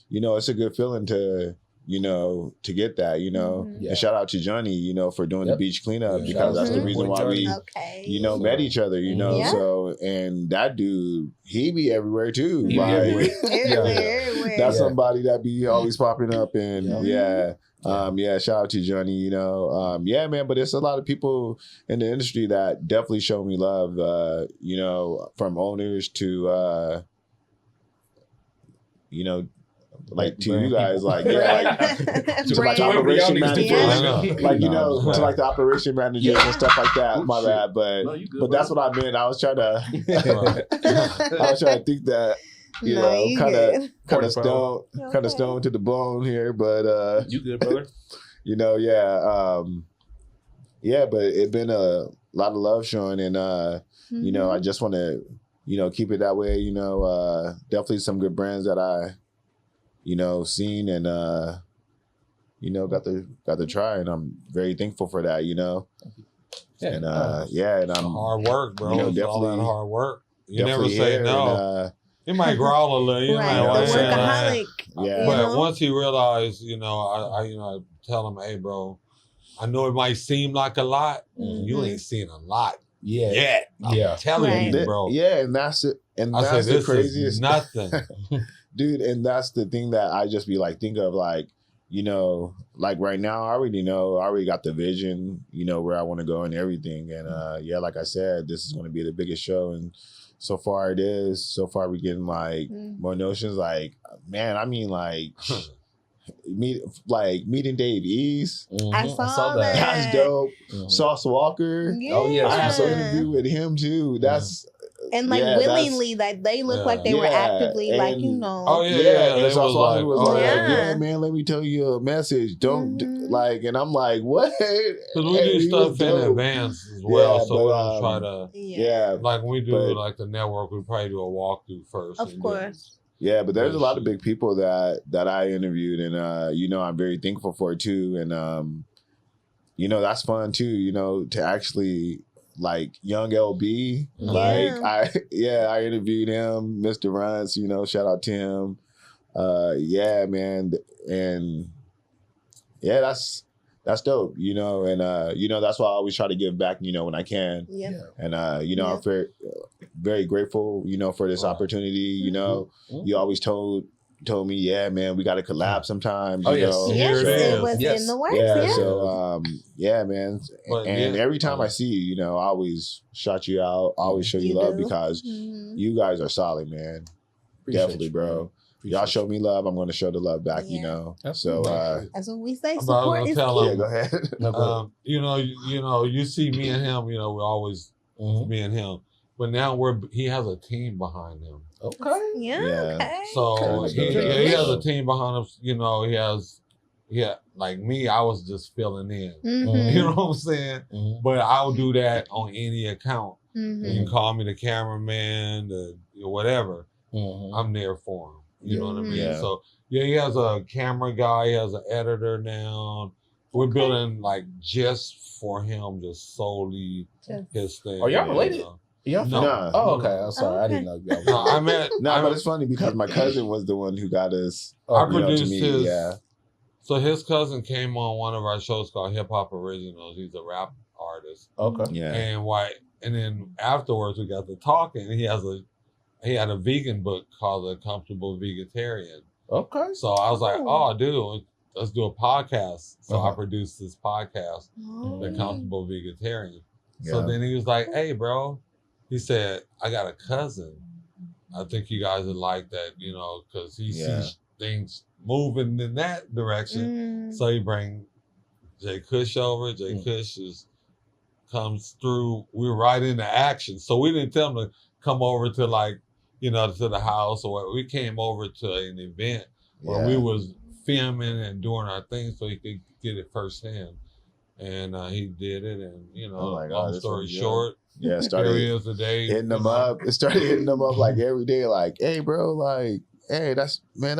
Speaker 4: it's a good feeling to you know, to get that, you know.
Speaker 3: Mhm.
Speaker 4: And shout out to Johnny, you know, for doing the
Speaker 2: Yep.
Speaker 4: beach cleanup
Speaker 2: Yeah.
Speaker 4: because that's the
Speaker 3: Mhm.
Speaker 4: reason why we,
Speaker 3: Okay.
Speaker 4: you know, met each other, you know.
Speaker 3: Yeah.
Speaker 4: So, and that dude, he be everywhere too.
Speaker 2: He be
Speaker 4: Like,
Speaker 2: everywhere.
Speaker 3: Everywhere.
Speaker 4: that's
Speaker 2: Yeah.
Speaker 4: somebody that be always popping up and
Speaker 3: Yeah.
Speaker 4: shout out to Johnny, you know. Yeah, man, but it's a lot of people in the industry that definitely show me love, you know, from owners to, you know, like to you guys, like, yeah, like, to like
Speaker 3: Brand.
Speaker 4: operation
Speaker 2: Yeah.
Speaker 4: managers, like, you know,
Speaker 5: Nah,
Speaker 4: to like the operation managers and stuff like that. My bad, but
Speaker 6: No, you good,
Speaker 4: but that's what I meant. I was trying to,
Speaker 5: Right.
Speaker 4: I was trying to think that, you
Speaker 3: No,
Speaker 4: know,
Speaker 3: you
Speaker 4: kind
Speaker 3: good.
Speaker 4: of stone to the bone here, but
Speaker 2: You good, brother?
Speaker 4: you know, yeah, but it been a lot of love showing, and you know, I just want to, you know, keep it that way. You know, definitely some good brands that I, you know, seen and you know, got to try, and I'm very thankful for that. You know,
Speaker 2: Yeah.
Speaker 4: and and I'm
Speaker 5: Hard work, bro.
Speaker 4: You know,
Speaker 5: It's all that
Speaker 4: definitely-
Speaker 5: hard work. You never
Speaker 4: definitely
Speaker 5: say
Speaker 4: here,
Speaker 5: no.
Speaker 4: and,
Speaker 5: You might growl a little. You
Speaker 3: Right,
Speaker 5: might
Speaker 3: the
Speaker 5: like,
Speaker 3: workaholic.
Speaker 4: yeah.
Speaker 3: you
Speaker 5: But
Speaker 3: know?
Speaker 5: once he realized, you know, I you know, I tell him, hey, bro, I know it might seem like a lot. You ain't seen a lot
Speaker 2: Yeah.
Speaker 5: yet.
Speaker 2: Yeah.
Speaker 5: I'm telling
Speaker 3: Right.
Speaker 5: you, bro.
Speaker 4: Yeah, and that's it. And
Speaker 5: I
Speaker 4: that's
Speaker 5: said,
Speaker 4: the
Speaker 5: this
Speaker 4: craziest
Speaker 5: is nothing.
Speaker 4: dude. And that's the thing that I just be like, think of, like, you know, like right now, I already know, I already got the vision, you know, where I want to go and everything. And yeah, like I said, this is going to be the biggest show. And so far it is. So far we're getting like more notions. Like, man, I mean, like, meeting Dave East.
Speaker 3: I saw that.
Speaker 4: That's dope. Sauce Walker.
Speaker 3: Yeah.
Speaker 2: Oh, yeah.
Speaker 4: I have an interview with him too. That's
Speaker 3: And like
Speaker 4: yeah, that's-
Speaker 3: willingly, like they look like they were
Speaker 4: Yeah,
Speaker 3: actively, like, you
Speaker 4: and-
Speaker 3: know.
Speaker 5: Oh, yeah,
Speaker 4: and
Speaker 5: they
Speaker 4: Sauce
Speaker 5: was
Speaker 4: Walker
Speaker 5: like,
Speaker 4: was
Speaker 5: oh,
Speaker 4: like,
Speaker 3: yeah.
Speaker 4: yeah, man, let me tell you a message. Don't like, and I'm like, what?
Speaker 5: Because we
Speaker 4: Hey,
Speaker 5: do
Speaker 4: he
Speaker 5: stuff
Speaker 4: was
Speaker 5: in
Speaker 4: dope.
Speaker 5: advance as well,
Speaker 4: Yeah,
Speaker 5: so we
Speaker 4: but,
Speaker 5: don't try to.
Speaker 4: Yeah,
Speaker 5: Like when we do
Speaker 4: but-
Speaker 5: like the network, we probably do a walkthrough first.
Speaker 3: Of
Speaker 5: and
Speaker 3: course.
Speaker 4: yeah, but there's a lot of
Speaker 5: Shit.
Speaker 4: big people that I interviewed, and you know, I'm very thankful for it too, and you know, that's fun too, you know, to actually like Young LB, like I interviewed him, Mr. Runs, you know, shout out to him, yeah, man, and yeah, that's dope, you know, and you know, that's why I always try to give back, you know, when I can,
Speaker 3: Yeah.
Speaker 4: and you know, I'm very grateful, you know, for this opportunity, you know, you always told me, yeah, man, we got to collab sometimes.
Speaker 2: Oh,
Speaker 4: you
Speaker 2: yes.
Speaker 4: know?
Speaker 3: Yes,
Speaker 5: Here it
Speaker 3: it
Speaker 5: is.
Speaker 3: was
Speaker 2: Yes.
Speaker 3: in the works.
Speaker 4: Yeah,
Speaker 3: Yeah.
Speaker 4: so yeah, man,
Speaker 5: But,
Speaker 4: and
Speaker 5: yeah.
Speaker 4: every time I see you, you know, I always shout you out, I always show you,
Speaker 3: You
Speaker 4: love
Speaker 3: do.
Speaker 4: because
Speaker 3: Mhm.
Speaker 4: you guys are solid, man.
Speaker 2: Appreciate
Speaker 4: Definitely,
Speaker 2: you,
Speaker 4: bro.
Speaker 2: man.
Speaker 4: Y'all
Speaker 2: Appreciate
Speaker 4: show me love, I'm going to show the love back, you
Speaker 3: Yeah.
Speaker 4: know.
Speaker 2: Absolutely.
Speaker 4: So
Speaker 3: That's what we say.
Speaker 5: I'm about
Speaker 3: Support
Speaker 5: to
Speaker 3: is
Speaker 5: tell
Speaker 3: key.
Speaker 4: yeah, go ahead.
Speaker 2: No, go ahead.
Speaker 5: You know, you see me and him. You know, we always me and him. But now he has a team behind him.
Speaker 2: Okay.
Speaker 3: Yeah.
Speaker 4: Yeah.
Speaker 3: Okay.
Speaker 5: So
Speaker 4: Okay.
Speaker 5: he has a team behind him. You know, like me, I was just filling in.
Speaker 3: Mhm.
Speaker 5: You know what I'm saying? But I'll do that on any account.
Speaker 3: Mhm.
Speaker 5: You can call me the cameraman, whatever.
Speaker 2: Mhm.
Speaker 5: I'm there for him. You know what I mean?
Speaker 4: Yeah.
Speaker 5: So yeah, he has a camera guy, he has an editor now. We're building like just for him, just solely
Speaker 3: Just-
Speaker 5: his thing.
Speaker 2: Are y'all
Speaker 5: you
Speaker 2: related?
Speaker 5: know?
Speaker 2: Yeah.
Speaker 5: No.
Speaker 4: Nah.
Speaker 2: Oh, okay. I'm sorry. I didn't know. Y'all
Speaker 5: No, I meant
Speaker 4: No, but it's funny because my cousin was the one who got us,
Speaker 5: I
Speaker 4: you know, to
Speaker 5: produced
Speaker 4: me,
Speaker 5: his.
Speaker 4: yeah.
Speaker 5: So his cousin came on one of our shows called Hip Hop Originals. He's a rap artist,
Speaker 2: Okay.
Speaker 4: Yeah.
Speaker 5: and then afterwards we got to talking. He had a vegan book called The Comfortable Vegetarian.
Speaker 2: Okay.
Speaker 5: So I was like, oh, dude, let's do a podcast. So I
Speaker 2: Uh-huh.
Speaker 5: produced this podcast,
Speaker 3: Oh.
Speaker 5: The Comfortable Vegetarian. So
Speaker 4: Yeah.
Speaker 5: then he was like, hey, bro, he said, I got a cousin. I think you guys would like that, you know, because he
Speaker 4: Yeah.
Speaker 5: sees things moving in that direction.
Speaker 3: Mm.
Speaker 5: So he bring Jkush over. Jkush comes through. We're right into action. So we didn't tell him to come over to like, you know, to the house or what. We came over to an event where we was filming and doing our thing so he could get it firsthand. And he did it. And, you know,
Speaker 4: Oh my God,
Speaker 5: long
Speaker 4: this
Speaker 5: story
Speaker 4: was good.
Speaker 5: short,
Speaker 4: Yeah,
Speaker 5: here he
Speaker 4: started
Speaker 5: is today.
Speaker 4: hitting them
Speaker 5: you know.
Speaker 4: up. It started hitting them up like every day, like, hey, bro, like, hey, that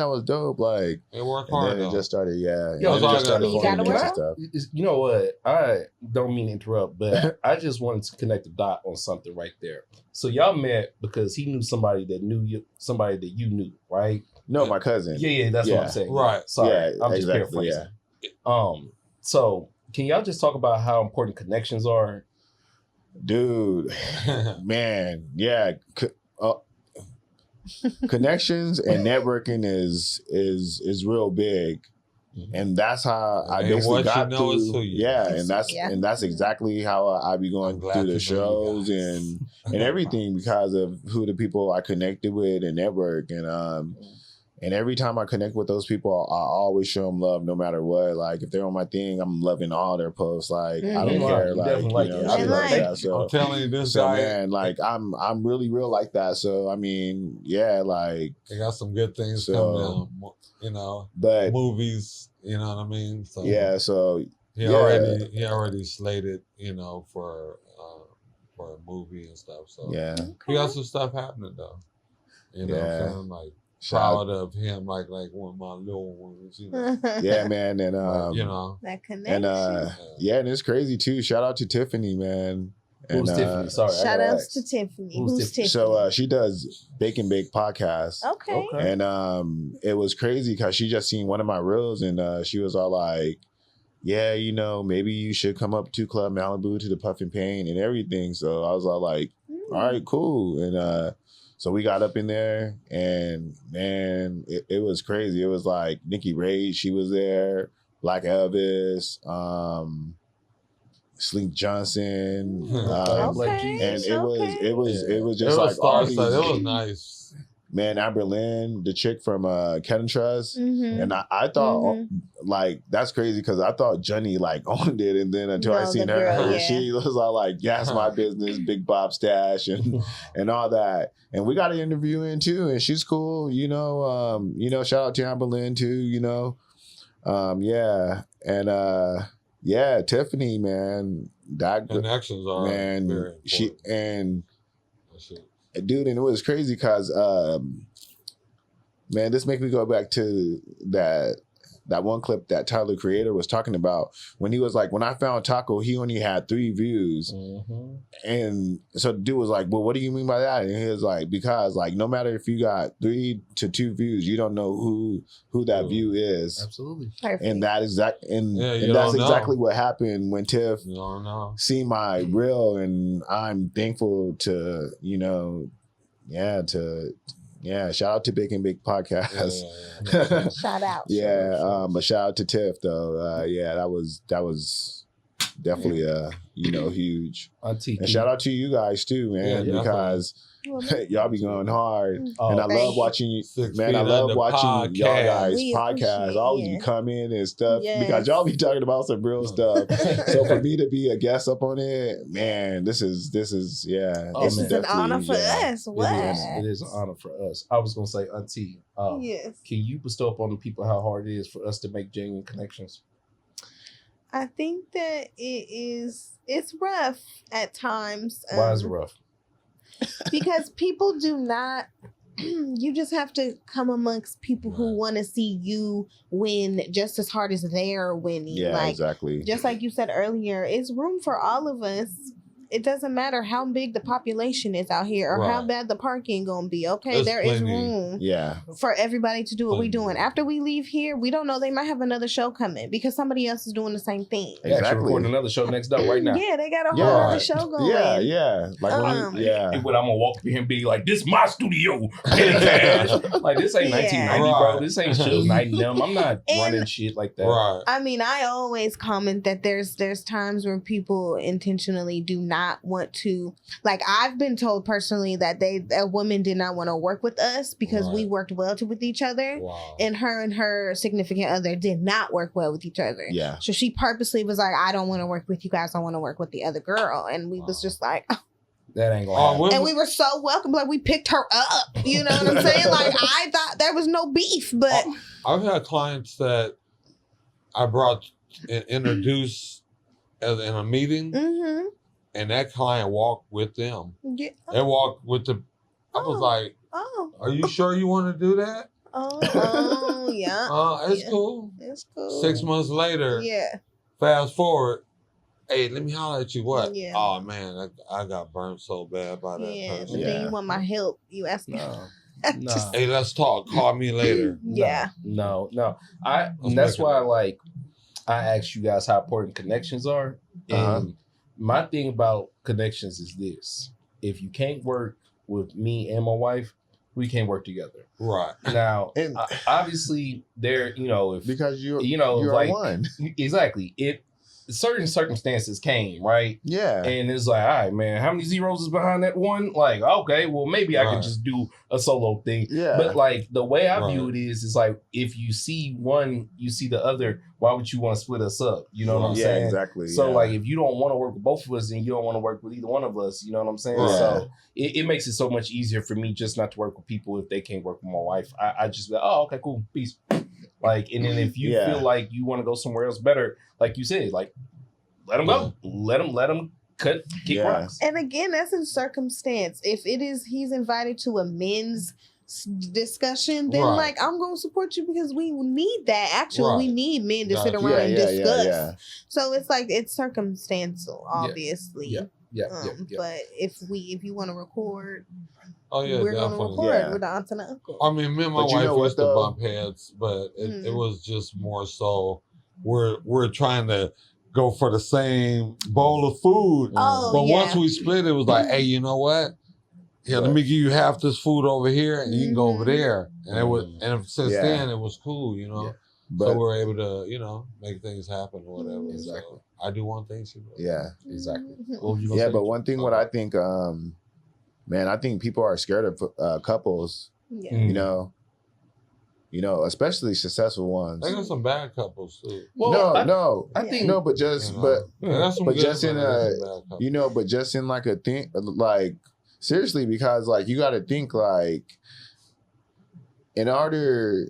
Speaker 4: was dope. Like,
Speaker 5: It worked
Speaker 4: and
Speaker 5: hard.
Speaker 4: then it just started,
Speaker 2: Yo,
Speaker 4: it just started
Speaker 3: you gotta
Speaker 4: forming
Speaker 3: work
Speaker 4: and
Speaker 3: out?
Speaker 4: stuff.
Speaker 2: You know what? I don't mean to interrupt, but I just wanted to connect the dot on something right there. So y'all met because he knew somebody that knew you, somebody that you knew, right?
Speaker 4: No, my cousin.
Speaker 2: Yeah, that's what I'm saying.
Speaker 5: Right.
Speaker 2: Sorry,
Speaker 4: Yeah,
Speaker 2: I'm just
Speaker 4: exactly,
Speaker 2: paraphrasing. So can y'all just talk about how important connections are?
Speaker 4: Dude, man, yeah. Connections and networking is real big. And that's how I
Speaker 5: And
Speaker 4: basically
Speaker 5: what you
Speaker 4: got
Speaker 5: know is
Speaker 4: through.
Speaker 5: who you
Speaker 4: Yeah,
Speaker 5: know.
Speaker 4: and that's exactly how I be going
Speaker 5: I'm glad
Speaker 4: through
Speaker 5: to know
Speaker 4: the
Speaker 5: you
Speaker 4: shows
Speaker 5: guys.
Speaker 4: and everything because of who the people I connected with and network and every time I connect with those people, I always show them love no matter what. Like if they're on my thing, I'm loving all their posts. Like I don't
Speaker 2: Mhm.
Speaker 4: care.
Speaker 2: You
Speaker 4: Like
Speaker 2: definitely like it. I
Speaker 4: shit
Speaker 2: be
Speaker 4: like
Speaker 2: like
Speaker 4: that.
Speaker 5: I'm
Speaker 4: So
Speaker 5: telling you, this
Speaker 4: so
Speaker 5: guy,
Speaker 4: man, like I'm really real like that. So I mean, yeah, like
Speaker 5: they got some good things
Speaker 4: So-
Speaker 5: coming down. You know,
Speaker 4: but
Speaker 5: movies. You know what I mean? So
Speaker 4: yeah, so
Speaker 5: he
Speaker 4: yeah.
Speaker 5: already slated. You know, for a movie and stuff. So
Speaker 4: yeah.
Speaker 5: he got some stuff happening though. You know, what
Speaker 4: Yeah.
Speaker 5: I'm saying? Like
Speaker 4: Shout
Speaker 5: proud of him, like one of my little ones. You know,
Speaker 4: yeah, man, and
Speaker 5: Like, you know.
Speaker 3: that connection.
Speaker 4: and yeah, and it's crazy too. Shout out to Tiffany, man. And,
Speaker 2: Who's Tiffany? Sorry, I
Speaker 3: Shout
Speaker 2: gotta
Speaker 3: outs
Speaker 2: ask.
Speaker 3: to Tiffany.
Speaker 2: Who's
Speaker 3: Who's
Speaker 2: Tiffany?
Speaker 3: Tiffany?
Speaker 4: So she does Bake and Bake podcast.
Speaker 3: Okay.
Speaker 2: Okay.
Speaker 4: And it was crazy because she just seen one of my reels and she was all like, yeah, you know, maybe you should come up to Club Malibu to the Puff and Pain and everything. So I was all like, all right, cool. And so we got up in there and man, it was crazy. It was like Nikki Rage, she was there, Black Elvis, Sleep Johnson.
Speaker 3: Okay.
Speaker 4: And it was
Speaker 5: It
Speaker 4: just like all these,
Speaker 5: it was nice.
Speaker 4: man, Amber Lynn, the chick from Cat and Trust.
Speaker 3: Mhm.
Speaker 4: And I thought like that's crazy because I thought Jenny like owned it, and then until I
Speaker 3: No,
Speaker 4: seen
Speaker 3: the
Speaker 4: her,
Speaker 3: girl, yeah.
Speaker 4: she was all like, "Yeah, it's my business, Big Bob Stash," and all that. And we got an interview in too, and she's cool. You know, shout out to Amber Lynn too. You know, yeah, and yeah, Tiffany, man, that
Speaker 5: Connections are very
Speaker 4: man,
Speaker 5: important.
Speaker 4: she and
Speaker 5: That shit.
Speaker 4: dude, and it was crazy because man, this makes me go back to that one clip that Tyler Creator was talking about when he was like, when I found Taco, he only had 3 views.
Speaker 2: Mm-hmm.
Speaker 4: And so the dude was like, well, what do you mean by that? And he was like, because like no matter if you got 3 to 2 views, you don't know who that view is.
Speaker 2: Absolutely.
Speaker 3: Perfect.
Speaker 4: And that is that and
Speaker 5: Yeah, you
Speaker 4: and that's
Speaker 5: don't know.
Speaker 4: exactly what happened when Tiff
Speaker 5: You don't know.
Speaker 4: see my reel, and I'm thankful to, shout out to Big and Big podcast.
Speaker 5: Yeah.
Speaker 3: Shout out.
Speaker 4: Yeah, but shout out to Tiff though. Yeah, that was definitely huge.
Speaker 2: Auntie,
Speaker 4: And shout out to you guys too, man,
Speaker 5: Yeah,
Speaker 4: because y'all be going hard.
Speaker 2: Oh,
Speaker 4: And I
Speaker 3: thank
Speaker 4: love
Speaker 3: you.
Speaker 4: watching you,
Speaker 5: 6
Speaker 4: man. I
Speaker 5: Feet
Speaker 4: love
Speaker 5: Under
Speaker 4: watching y'all
Speaker 5: podcast.
Speaker 4: guys
Speaker 3: We
Speaker 4: podcasts.
Speaker 3: appreciate
Speaker 4: Always
Speaker 3: it.
Speaker 4: be coming and stuff
Speaker 3: Yes.
Speaker 4: because y'all be talking about some real stuff. So for me to be a guest up on it, man, this is yeah.
Speaker 2: Oh,
Speaker 3: This
Speaker 2: man.
Speaker 3: is an honor for
Speaker 4: yeah.
Speaker 3: us. What?
Speaker 2: It is an honor for us. I was gonna say, Auntie,
Speaker 3: Yes.
Speaker 2: can you bestow upon the people how hard it is for us to make genuine connections?
Speaker 3: I think that it's rough at times.
Speaker 2: Why is it rough?
Speaker 3: Because people do not you just have to come amongst people who want to see you win just as hard as they're winning.
Speaker 4: Yeah,
Speaker 3: like
Speaker 4: exactly.
Speaker 3: just like you said earlier, it's room for all of us. It doesn't matter how big the population is out here or how
Speaker 5: Right.
Speaker 3: bad the parking gonna be. Okay,
Speaker 5: There's
Speaker 3: there is
Speaker 5: plenty.
Speaker 3: room
Speaker 4: Yeah,
Speaker 3: for everybody to do what we're
Speaker 5: Plenty.
Speaker 3: doing. After we leave here, we don't know, they might have another show coming because somebody else is doing the same thing.
Speaker 2: They actually
Speaker 4: Exactly.
Speaker 2: recording another show next up right now.
Speaker 3: Yeah, they got a whole
Speaker 4: Yeah.
Speaker 3: other show going.
Speaker 4: yeah. Like
Speaker 3: Um,
Speaker 4: yeah.
Speaker 2: And when I'm gonna walk up here and be like, "This my studio, petty cash." Like this ain't
Speaker 3: Yeah.
Speaker 2: 1990, bro.
Speaker 5: Right.
Speaker 2: This ain't Suge Knight and them. I'm not
Speaker 3: And-
Speaker 2: running shit like that.
Speaker 5: Right.
Speaker 3: I mean, I always comment that there's times where people intentionally do not want to, like, I've been told personally that a woman did not want to work with us because we
Speaker 5: Right.
Speaker 3: worked well with each other,
Speaker 5: Wow.
Speaker 3: and her significant other did not work well with each other.
Speaker 4: Yeah.
Speaker 3: So she purposely was like, I don't want to work with you guys. I want to work with the other girl. And we was
Speaker 5: Wow.
Speaker 3: just like,
Speaker 2: That ain't gonna
Speaker 5: Oh,
Speaker 2: happen.
Speaker 5: when-
Speaker 3: and we were so welcome. Like, we picked her up. You know what I'm saying? Like, I thought there was no beef, but
Speaker 5: I've had clients that I brought and introduced as in a meeting,
Speaker 3: mm-hmm.
Speaker 5: and that client walked with them.
Speaker 3: Yeah.
Speaker 5: They walked with the. I was
Speaker 3: Oh.
Speaker 5: like,
Speaker 3: Oh.
Speaker 5: "Are you sure you want to do that?"
Speaker 3: Oh, yeah.
Speaker 5: It's
Speaker 3: Yeah.
Speaker 5: cool.
Speaker 3: It's cool.
Speaker 5: 6 months later,
Speaker 3: Yeah.
Speaker 5: fast forward. Hey, let me holler at you. What?
Speaker 3: Yeah.
Speaker 5: Oh man, I got burnt so bad by that
Speaker 3: Yeah.
Speaker 5: person.
Speaker 3: But then you want my help. You ask me.
Speaker 2: No.
Speaker 3: Just-
Speaker 5: Hey, let's talk. Call me later.
Speaker 3: Yeah.
Speaker 2: No.
Speaker 5: Let's
Speaker 2: That's
Speaker 5: make it
Speaker 2: why,
Speaker 5: up.
Speaker 2: like, I asked you guys how important connections are. And my thing about connections is this: if you can't work with me and my wife, we can't work together.
Speaker 5: Right.
Speaker 2: Now,
Speaker 4: And-
Speaker 2: obviously, there, if
Speaker 4: Because you're
Speaker 2: like
Speaker 4: one.
Speaker 2: exactly, certain circumstances came, right?
Speaker 4: Yeah.
Speaker 2: And it's like, all right, man, how many zeros is behind that one? Like, okay, well, maybe I
Speaker 5: Right.
Speaker 2: could just do a solo thing.
Speaker 4: Yeah.
Speaker 2: But like the way I view
Speaker 5: Right.
Speaker 2: it is like if you see one, you see the other. Why would you want to split us up? You know what I'm
Speaker 4: yeah,
Speaker 2: saying?
Speaker 4: exactly.
Speaker 2: So
Speaker 4: yeah.
Speaker 2: like if you don't want to work with both of us, then you don't want to work with either one of us. You know what I'm saying?
Speaker 5: Right.
Speaker 2: So it makes it so much easier for me just not to work with people if they can't work with my wife. I just be like, oh, okay, cool, peace. Like, and then if you
Speaker 4: Yeah.
Speaker 2: feel like you want to go somewhere else better, like you said, like let them go, let them kick
Speaker 4: Yeah.
Speaker 2: rocks.
Speaker 3: And again, that's in circumstance. If it is he's invited to a men's discussion, then
Speaker 5: Right.
Speaker 3: like I'm gonna support you because we need that. Actually, we
Speaker 5: Right.
Speaker 3: need men to sit
Speaker 5: Gotcha.
Speaker 3: around and discuss.
Speaker 4: Yeah.
Speaker 3: So it's like it's circumstantial, obviously.
Speaker 2: Yeah. Yeah.
Speaker 3: But if you want to record,
Speaker 5: Oh yeah,
Speaker 3: we're gonna
Speaker 5: definitely.
Speaker 3: record
Speaker 4: Yeah.
Speaker 3: with the aunt and the uncle.
Speaker 5: I mean, me and my
Speaker 4: But you
Speaker 5: wife
Speaker 4: know what,
Speaker 5: used to
Speaker 4: though?
Speaker 5: bump heads, but it
Speaker 3: Mm.
Speaker 5: was just more so we're trying to go for the same bowl of food.
Speaker 3: Oh,
Speaker 5: But
Speaker 3: yeah.
Speaker 5: once we split, it was like, hey, you know what? Yeah, let me give you half this food over here, and you can go over
Speaker 3: Mhm.
Speaker 5: there. And it was, and since
Speaker 4: Yeah.
Speaker 5: then, it was cool, you know.
Speaker 2: Yeah.
Speaker 4: But
Speaker 5: So we're able to, make things happen or whatever.
Speaker 2: Exactly.
Speaker 5: So I do one thing, she does.
Speaker 4: yeah.
Speaker 2: Exactly.
Speaker 3: Mhm.
Speaker 2: What was you gonna
Speaker 4: Yeah,
Speaker 2: say?
Speaker 4: but one thing what I think man, I think people are scared of couples,
Speaker 3: Yeah.
Speaker 2: Mm.
Speaker 4: especially successful ones.
Speaker 5: They got some bad couples too.
Speaker 2: Well,
Speaker 4: I
Speaker 3: Yeah.
Speaker 4: think no, but just
Speaker 5: You know?
Speaker 4: but
Speaker 5: They got some
Speaker 4: but
Speaker 5: good
Speaker 4: just in
Speaker 5: ones, they got some bad couples.
Speaker 4: but just in like a thing like seriously, because like you gotta think like in order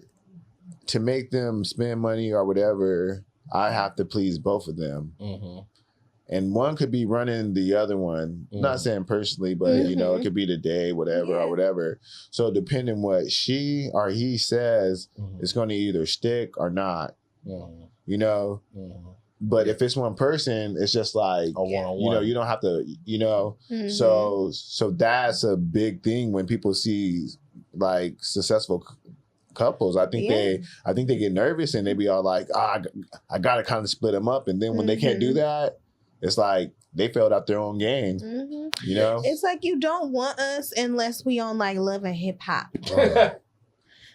Speaker 4: to make them spend money or whatever, I have to please both of them.
Speaker 2: Mhm.
Speaker 4: And one could be running the other one. Not
Speaker 2: Mhm.
Speaker 4: saying personally, but it could be the day, whatever,
Speaker 3: Yeah.
Speaker 4: or whatever. So depending what she or he says,
Speaker 2: Mhm.
Speaker 4: it's going to either stick or not.
Speaker 2: Mhm.
Speaker 4: Mhm. But if it's one person, it's just like
Speaker 2: A one-on-one.
Speaker 4: you don't have to.
Speaker 3: Mhm.
Speaker 4: So that's a big thing when people see like successful couples. I think they get nervous and they be all like, I gotta kind of split them up. And then when they can't do that, it's like they failed out their own game.
Speaker 3: Mhm.
Speaker 4: It's
Speaker 3: It's like you don't want us unless we on like Love and Hip Hop
Speaker 2: Right.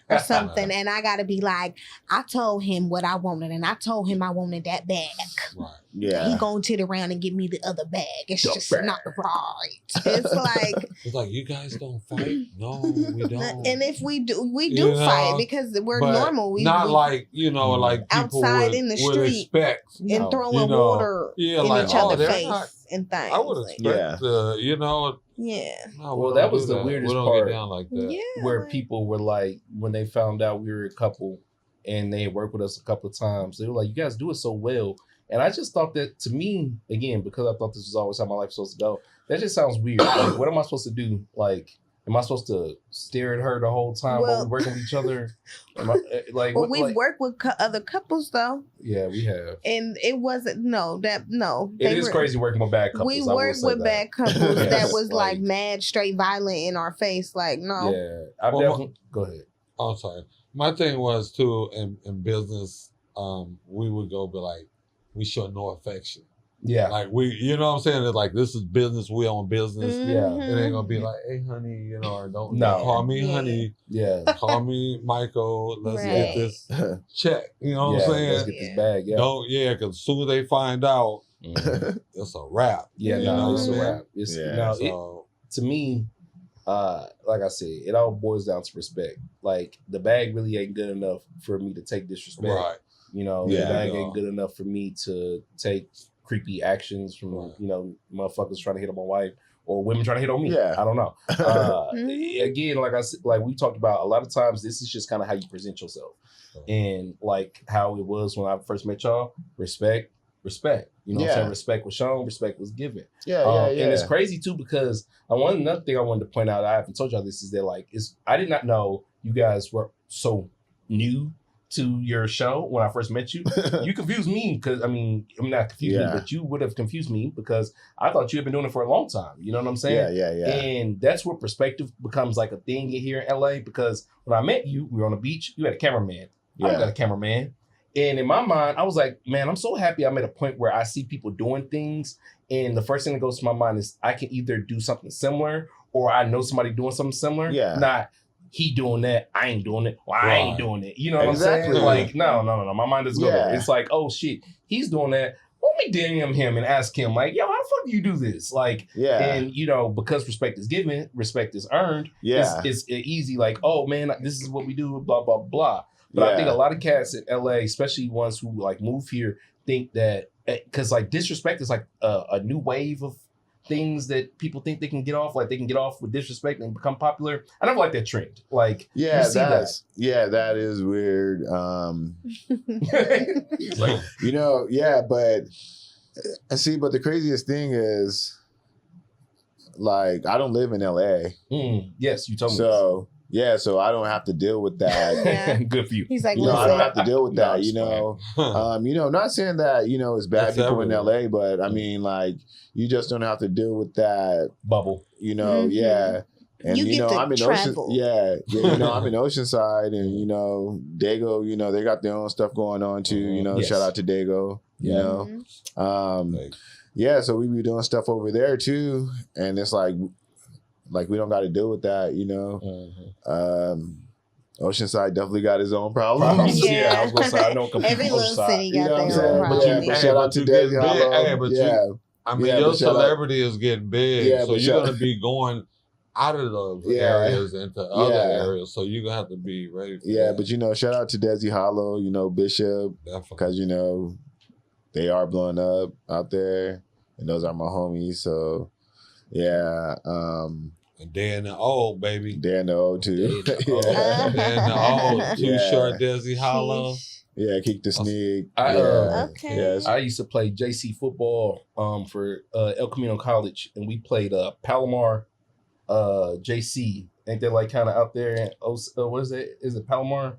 Speaker 3: or something, and I gotta be like, I told him what I wanted, and I told him I wanted that bag.
Speaker 5: Right.
Speaker 4: Yeah.
Speaker 3: He gonna sit around and give me the other bag. It's
Speaker 2: The
Speaker 3: just
Speaker 2: bag.
Speaker 3: not right. It's like,
Speaker 5: It's like, you guys don't fight? No, we don't.
Speaker 3: and if we do,
Speaker 5: You know,
Speaker 3: fight because we're
Speaker 5: But
Speaker 3: normal. We
Speaker 5: not
Speaker 3: we,
Speaker 5: like like people
Speaker 3: Outside
Speaker 5: would,
Speaker 3: in the
Speaker 5: would
Speaker 3: street.
Speaker 5: expect.
Speaker 3: and
Speaker 2: No.
Speaker 3: throwing
Speaker 5: You know,
Speaker 3: water
Speaker 5: yeah,
Speaker 3: in
Speaker 5: like,
Speaker 3: each
Speaker 5: oh,
Speaker 3: other's
Speaker 5: they're
Speaker 3: face
Speaker 5: not-
Speaker 3: and things.
Speaker 5: I would
Speaker 3: Like,
Speaker 5: expect
Speaker 3: yeah,
Speaker 5: no,
Speaker 2: Well,
Speaker 5: we
Speaker 2: that
Speaker 5: don't
Speaker 2: was
Speaker 5: do
Speaker 2: the weirdest
Speaker 5: We don't
Speaker 2: part.
Speaker 5: get down like that.
Speaker 3: yeah.
Speaker 2: Where
Speaker 3: like-
Speaker 2: people were like, when they found out we were a couple and they had worked with us a couple of times, they were like, you guys do it so well. And I just thought that, to me, again, because I thought this was always how my life was supposed to go, that just sounds weird. Like, what am I supposed to do? Like, am I supposed to stare at her the whole time while
Speaker 3: Well-
Speaker 2: we're working with each other? Am I, like,
Speaker 3: Well,
Speaker 2: what,
Speaker 3: we've
Speaker 2: like,
Speaker 3: worked with other couples though,
Speaker 2: yeah, we have.
Speaker 3: and it wasn't no.
Speaker 2: It
Speaker 3: they
Speaker 2: is
Speaker 3: were-
Speaker 2: crazy working with bad couples.
Speaker 3: We
Speaker 2: I will
Speaker 3: worked
Speaker 2: say
Speaker 3: with
Speaker 2: that.
Speaker 3: bad couples
Speaker 2: Yes,
Speaker 3: that was like
Speaker 2: like-
Speaker 3: mad, straight violent in our face. Like, no,
Speaker 2: Yeah, I
Speaker 5: Well,
Speaker 2: definitely. Go ahead.
Speaker 5: Oh, I'm sorry. My thing was too in business, we would go be like, we show no affection.
Speaker 2: Yeah,
Speaker 5: Like you know what I'm saying? It's like, this is business, we own business.
Speaker 2: Yeah.
Speaker 3: Mhm.
Speaker 5: It ain't gonna be like, hey honey, or don't
Speaker 2: No.
Speaker 5: call me
Speaker 3: Yeah.
Speaker 5: honey,
Speaker 2: yeah,
Speaker 5: call me Michael, let's
Speaker 3: Right.
Speaker 5: get this check. You know what
Speaker 2: yeah.
Speaker 5: I'm
Speaker 2: Let's
Speaker 5: saying?
Speaker 2: get this bag. Yeah,
Speaker 5: Don't because as soon as they find out,
Speaker 2: Mhm.
Speaker 5: it's a wrap.
Speaker 2: yeah.
Speaker 5: You
Speaker 2: No,
Speaker 5: know
Speaker 2: it's a
Speaker 5: what I mean?
Speaker 2: wrap. It's
Speaker 4: Yeah.
Speaker 2: no.
Speaker 5: So
Speaker 2: To me, like I said, it all boils down to respect. Like the bag really ain't good enough for me to take disrespect.
Speaker 5: right.
Speaker 2: You know,
Speaker 4: Yeah.
Speaker 2: the bag
Speaker 5: Yeah.
Speaker 2: ain't good enough for me to take creepy actions from
Speaker 5: Right.
Speaker 2: motherfuckers trying to hit on my wife or women trying to hit on me.
Speaker 4: Yeah.
Speaker 2: I don't know.
Speaker 3: Mhm.
Speaker 2: Again, like I said, like we talked about, a lot of times this is just kind of how you present yourself, and like how it was when I first met y'all. Respect. You know what I'm
Speaker 4: Yeah.
Speaker 2: saying? Respect was shown. Respect was given.
Speaker 4: yeah.
Speaker 2: And it's crazy too because another thing I wanted to point out, I haven't told y'all this, is that like I did not know you guys were so new to your show when I first met you. You confused me because I'm not confused, but you would have confused me because I thought you had been doing it for a long time. You know what I'm saying?
Speaker 4: Yeah.
Speaker 2: And that's where perspective becomes like a thing here in LA, because when I met you, we were on the beach. You had a cameraman. I got a cameraman. And in my mind, I was like, man, I'm so happy I'm at a point where I see people doing things. And the first thing that goes to my mind is I can either do something similar or I know somebody doing something similar. Yeah. Not he doing that, I ain't doing it, or I ain't doing it. You know what I'm saying? Like, no. My mind doesn't go there. It's like, oh shit, he's doing that. Let me DM him and ask him, like, yo, how the fuck do you do this? Like, and you know, because respect is given, respect is earned. It's easy, like, oh man, this is what we do, blah, blah, blah. But I think a lot of cats in LA, especially ones who like move here, think that because like disrespect is like a new wave of things that people think they can get off. Like they can get off with disrespect and become popular. I never like that trend. Like
Speaker 4: that is weird. Like, you know, but but the craziest thing is, like, I don't live in LA.
Speaker 2: Yes, you told me.
Speaker 4: So. Yeah, so I don't have to deal with that.
Speaker 2: Good for you.
Speaker 3: He's like,
Speaker 4: I don't have to deal with that, you know. Not saying that, it's bad people in LA, but I mean, like, you just don't have to deal with that
Speaker 2: bubble.
Speaker 4: And I'm in
Speaker 3: travel.
Speaker 4: I'm in Oceanside, and Dago, they got their own stuff going on too. Shout out to Dago. So we be doing stuff over there too, and it's like we don't got to deal with that, Oceanside definitely got his own problems.
Speaker 3: Yeah,
Speaker 2: I was gonna say I know
Speaker 3: every little city got their own
Speaker 4: problems. But shout out to Desi Hollow.
Speaker 5: Your celebrity is getting big, so you're gonna be going out of those areas into other areas, so you're gonna have to be ready for that.
Speaker 4: But shout out to Desi Hollow, Bishop, because they are blowing up out there, and those are my homies. So
Speaker 5: Day in the old, baby.
Speaker 4: Day in the old too.
Speaker 5: Day in the old. Too short, Desi Hollow.
Speaker 4: Yeah, kick the sneak.
Speaker 2: I used to play JC football for El Camino College, and we played Palomar JC. Ain't that like kind of out there? What is it? Is it Palomar?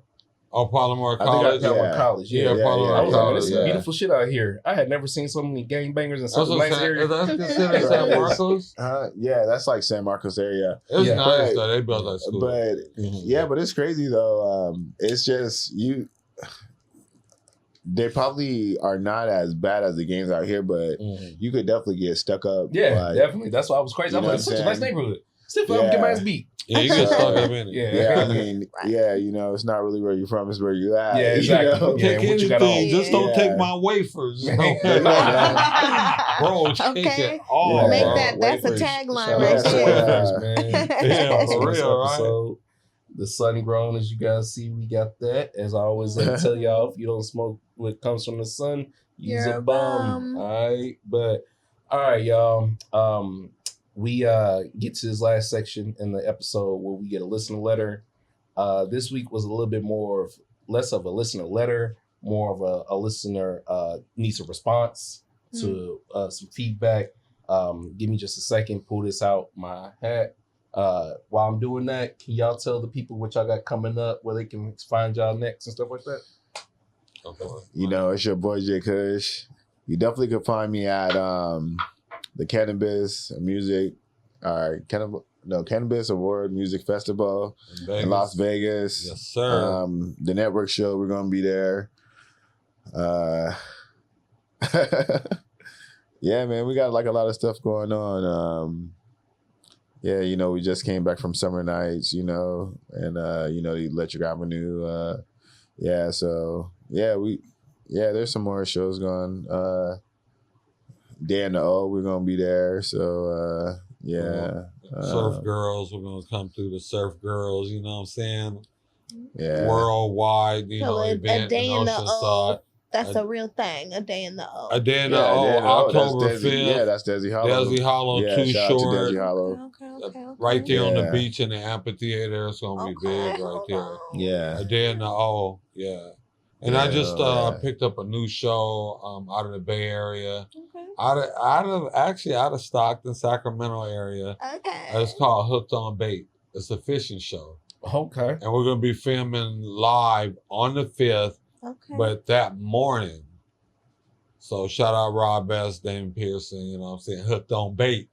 Speaker 5: Oh, Palomar College.
Speaker 2: Palomar College.
Speaker 5: Palomar College.
Speaker 2: It's beautiful shit out here. I had never seen so many gangbangers in such a nice area.
Speaker 5: Is that considered San Marcos?
Speaker 4: That's like San Marcos area.
Speaker 5: It's nice though. They built that school.
Speaker 4: But but it's crazy though. It's just they probably are not as bad as the games out here, but you could definitely get stuck up.
Speaker 2: Yeah, definitely. That's why I was crazy. I was like, it's such a nice neighborhood. Still feel like get my ass beat.
Speaker 5: Yeah, you get stuck up in it.
Speaker 4: It's not really where you're from, it's where you're at.
Speaker 2: Yeah, exactly.
Speaker 5: Take anything, just don't take my wafers. Bro, take it all.
Speaker 3: Make that's a tagline right there.
Speaker 2: For real, right? The sun grown, as you guys see, we got that. As I always tell y'all, if you don't smoke what comes from the sun, you're a bum. All right, all right, y'all. We get to this last section in the episode where we get a listener letter. This week was a little bit less of a listener letter, more of a listener needs a response to some feedback. Give me just a second, pull this out my hat. While I'm doing that, can y'all tell the people what y'all got coming up, where they can find y'all next and stuff like that?
Speaker 4: It's your boy Jkush. You definitely can find me at the Cannabis Award Music Festival in Las Vegas.
Speaker 5: Yes, sir.
Speaker 4: The network show, we're gonna be there. Man, we got like a lot of stuff going on. We just came back from Summer Nights, and the Electric Avenue. There's some more shows going. Day in the O, we're gonna be there. So
Speaker 5: Surf Girls, we're gonna come through the Surf Girls, you know what I'm saying?
Speaker 4: Yeah.
Speaker 5: Worldwide, event
Speaker 3: a day in the
Speaker 5: Oceanside.
Speaker 3: That's a real thing. A day in the O.
Speaker 5: A day in the O, October 5th.
Speaker 4: Yeah, that's Desi Hollow.
Speaker 5: Desi Hollow, Too Short.
Speaker 4: Desi Hollow.
Speaker 3: Okay.
Speaker 5: Right there on the beach in the amphitheater. It's gonna be big right there.
Speaker 4: Yeah.
Speaker 5: A day in the O. Yeah. And I just picked up a new show out of the Bay Area.
Speaker 3: Okay.
Speaker 5: Out of Stockton, Sacramento area.
Speaker 3: Okay.
Speaker 5: It's called Hooked on Bait. It's a fishing show.
Speaker 2: Okay.
Speaker 5: And we're going to be filming live on the 5th, but that morning. So shout out Rob Best, Damon Pearson, you know what I'm saying, Hooked on Bait.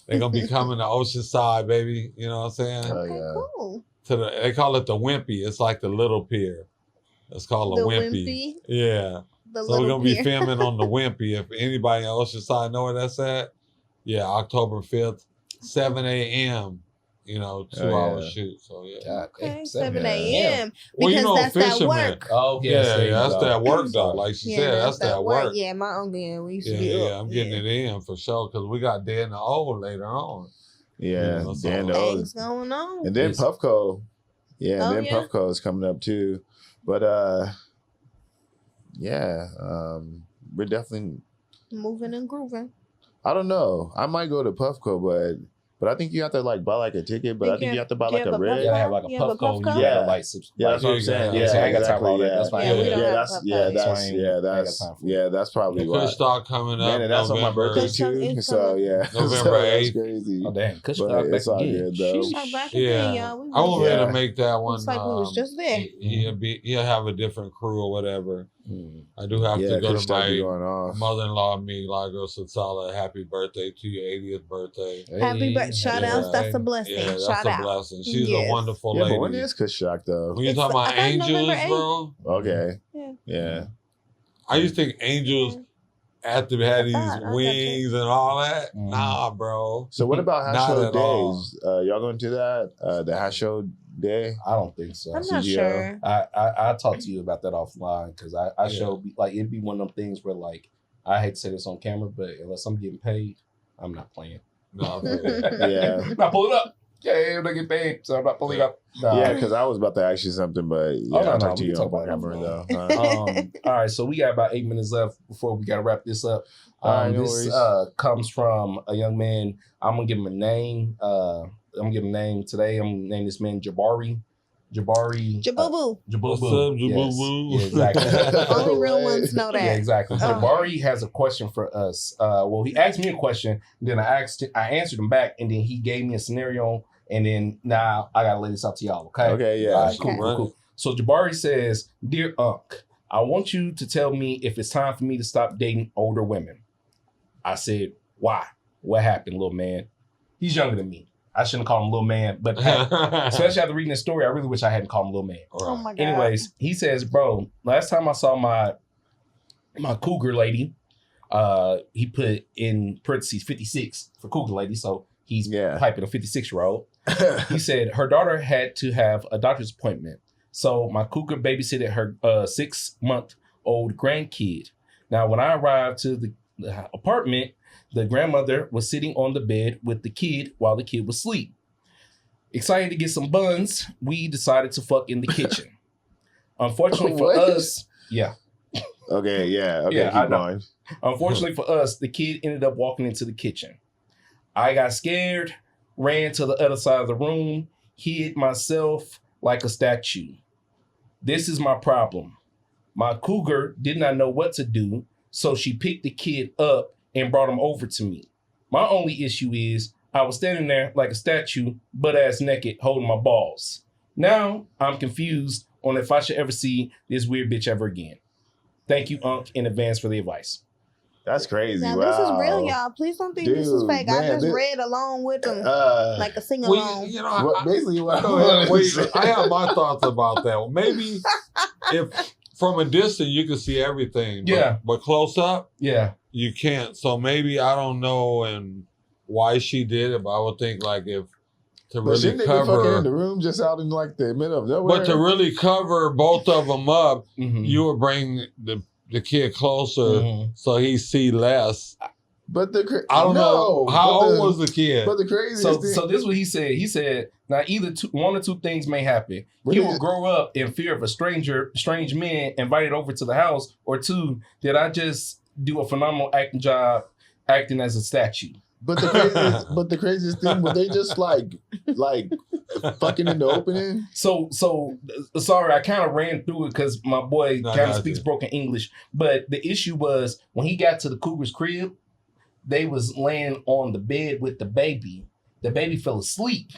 Speaker 5: They're going to be coming to Oceanside, baby. You know what I'm saying?
Speaker 3: Cool.
Speaker 5: They call it the Wimpy. It's like the little pier. It's called a Wimpy. Yeah. So we're going to be filming on the Wimpy. If anybody in Oceanside know where that's at, October 5th, 7 a.m., 2-hour shoot. So, yeah.
Speaker 3: Okay, 7 a.m.
Speaker 5: Well,
Speaker 3: Because that's
Speaker 5: fishermen.
Speaker 3: that work.
Speaker 2: Oh,
Speaker 5: that's that work, though. Like she said, that's that work.
Speaker 3: Yeah, my uncle, we used to be
Speaker 5: Yeah, I'm getting it in for sure because we got Dead and the Old later on.
Speaker 4: Yeah, Dead and the Old.
Speaker 3: Things going on.
Speaker 4: And then Puffco. Yeah, and then Puffco is coming up too. But, we're definitely
Speaker 3: moving and grooving.
Speaker 4: I don't know. I might go to Puffco, but I think you have to buy a ticket. But I think you have to buy a red.
Speaker 2: You gotta have a Puffco. You gotta
Speaker 4: that's what I'm saying.
Speaker 2: Yeah, I ain't got time for all that. That's
Speaker 4: fine. That's probably why.
Speaker 5: Kush start coming up.
Speaker 4: Man, that's on my birthday too. So
Speaker 5: November 8th.
Speaker 4: Crazy.
Speaker 2: Oh damn, Kush
Speaker 4: back again.
Speaker 5: Yeah, I want to make that one.
Speaker 3: It's like we was just there.
Speaker 5: He'll have a different crew or whatever. I do have to go to my mother-in-law, Milagro Sotala. Happy birthday to your 80th birthday.
Speaker 3: Happy birthday. Shout out. That's a blessing.
Speaker 5: Yeah, that's
Speaker 3: Shout
Speaker 5: a
Speaker 3: out.
Speaker 5: blessing. She's a wonderful lady.
Speaker 4: But when is Kush Shock though?
Speaker 5: When you talking about angels, bro?
Speaker 4: Okay. Yeah.
Speaker 5: I used to think angels had to have these wings and all that. Nah, bro.
Speaker 4: So what about hash show days? Y'all going to that? The hash show day?
Speaker 2: I don't think so.
Speaker 3: I'm not sure.
Speaker 2: I'll talk to you about that offline because I show it'd be one of them things where I hate to say this on camera, but unless I'm getting paid, I'm not playing.
Speaker 5: No,
Speaker 2: not pull it up. Yeah, they get paid, so I'm not pulling up. Nah.
Speaker 4: Yeah, because I was about to ask you something, but I'll talk to you on camera though.
Speaker 2: All right, so we got about 8 minutes left before we got to wrap this up. This comes from a young man. I'm gonna give him a name. I'm gonna give him a name today. I'm gonna name this man Jabari.
Speaker 3: Jabubu.
Speaker 2: Jabubu.
Speaker 5: What's up, Jabubu?
Speaker 2: Yes. Yeah, exactly.
Speaker 3: Only real ones know that.
Speaker 2: Yeah, exactly. Jabari has a question for us. He asked me a question, then I answered him back, and then he gave me a scenario, and then now I gotta lay this out to y'all. Okay.
Speaker 4: Okay. Yeah.
Speaker 2: All right, cool. So Jabari says, "Dear Unc, I want you to tell me if it's time for me to stop dating older women." I said, "Why? What happened, little man?" He's younger than me. I shouldn't call him little man, but especially after reading this story, I really wish I hadn't called him little man.
Speaker 3: Oh my God.
Speaker 2: Anyways, he says, "Bro, last time I saw my cougar lady, he put in parentheses 56 for cougar lady, so he's piping a 56-year-old. He said her daughter had to have a doctor's appointment, so my cougar babysitted her 6-month-old grandkid. Now, when I arrived to the apartment, the grandmother was sitting on the bed with the kid while the kid was asleep. Excited to get some buns, we decided to fuck in the kitchen. Unfortunately for us,
Speaker 4: Okay, keep going.
Speaker 2: Unfortunately for us, the kid ended up walking into the kitchen. I got scared, ran to the other side of the room, hid myself like a statue. This is my problem. My cougar did not know what to do, so she picked the kid up and brought him over to me. My only issue is I was standing there like a statue, butt-ass naked, holding my balls. Now I'm confused on if I should ever see this weird bitch ever again. Thank you, Unc, in advance for the advice.
Speaker 4: That's crazy.
Speaker 3: Now,
Speaker 4: wow.
Speaker 3: this is real, y'all. Please don't think this is fake. I just read along with them, like a sing-along.
Speaker 5: I have my thoughts about that. Maybe if from a distance you can see everything, but close up, you can't. So maybe I don't know and why she did it, but I would think if to really cover
Speaker 4: in the room just out in the middle of nowhere.
Speaker 5: But to really cover both of them up, you would bring the kid closer so he see less.
Speaker 4: But
Speaker 5: I don't know how old was the kid.
Speaker 4: But the craziest thing.
Speaker 2: So this is what he said. He said, now either one or two things may happen. He will grow up in fear of a strange man invited over to the house, or two, did I just do a phenomenal acting job acting as a statue?
Speaker 4: But the craziest thing was they just like fucking in the opening.
Speaker 2: So sorry, I kind of ran through it because my boy kind of speaks broken English. But the issue was when he got to the cougar's crib, they was laying on the bed with the baby. The baby fell asleep,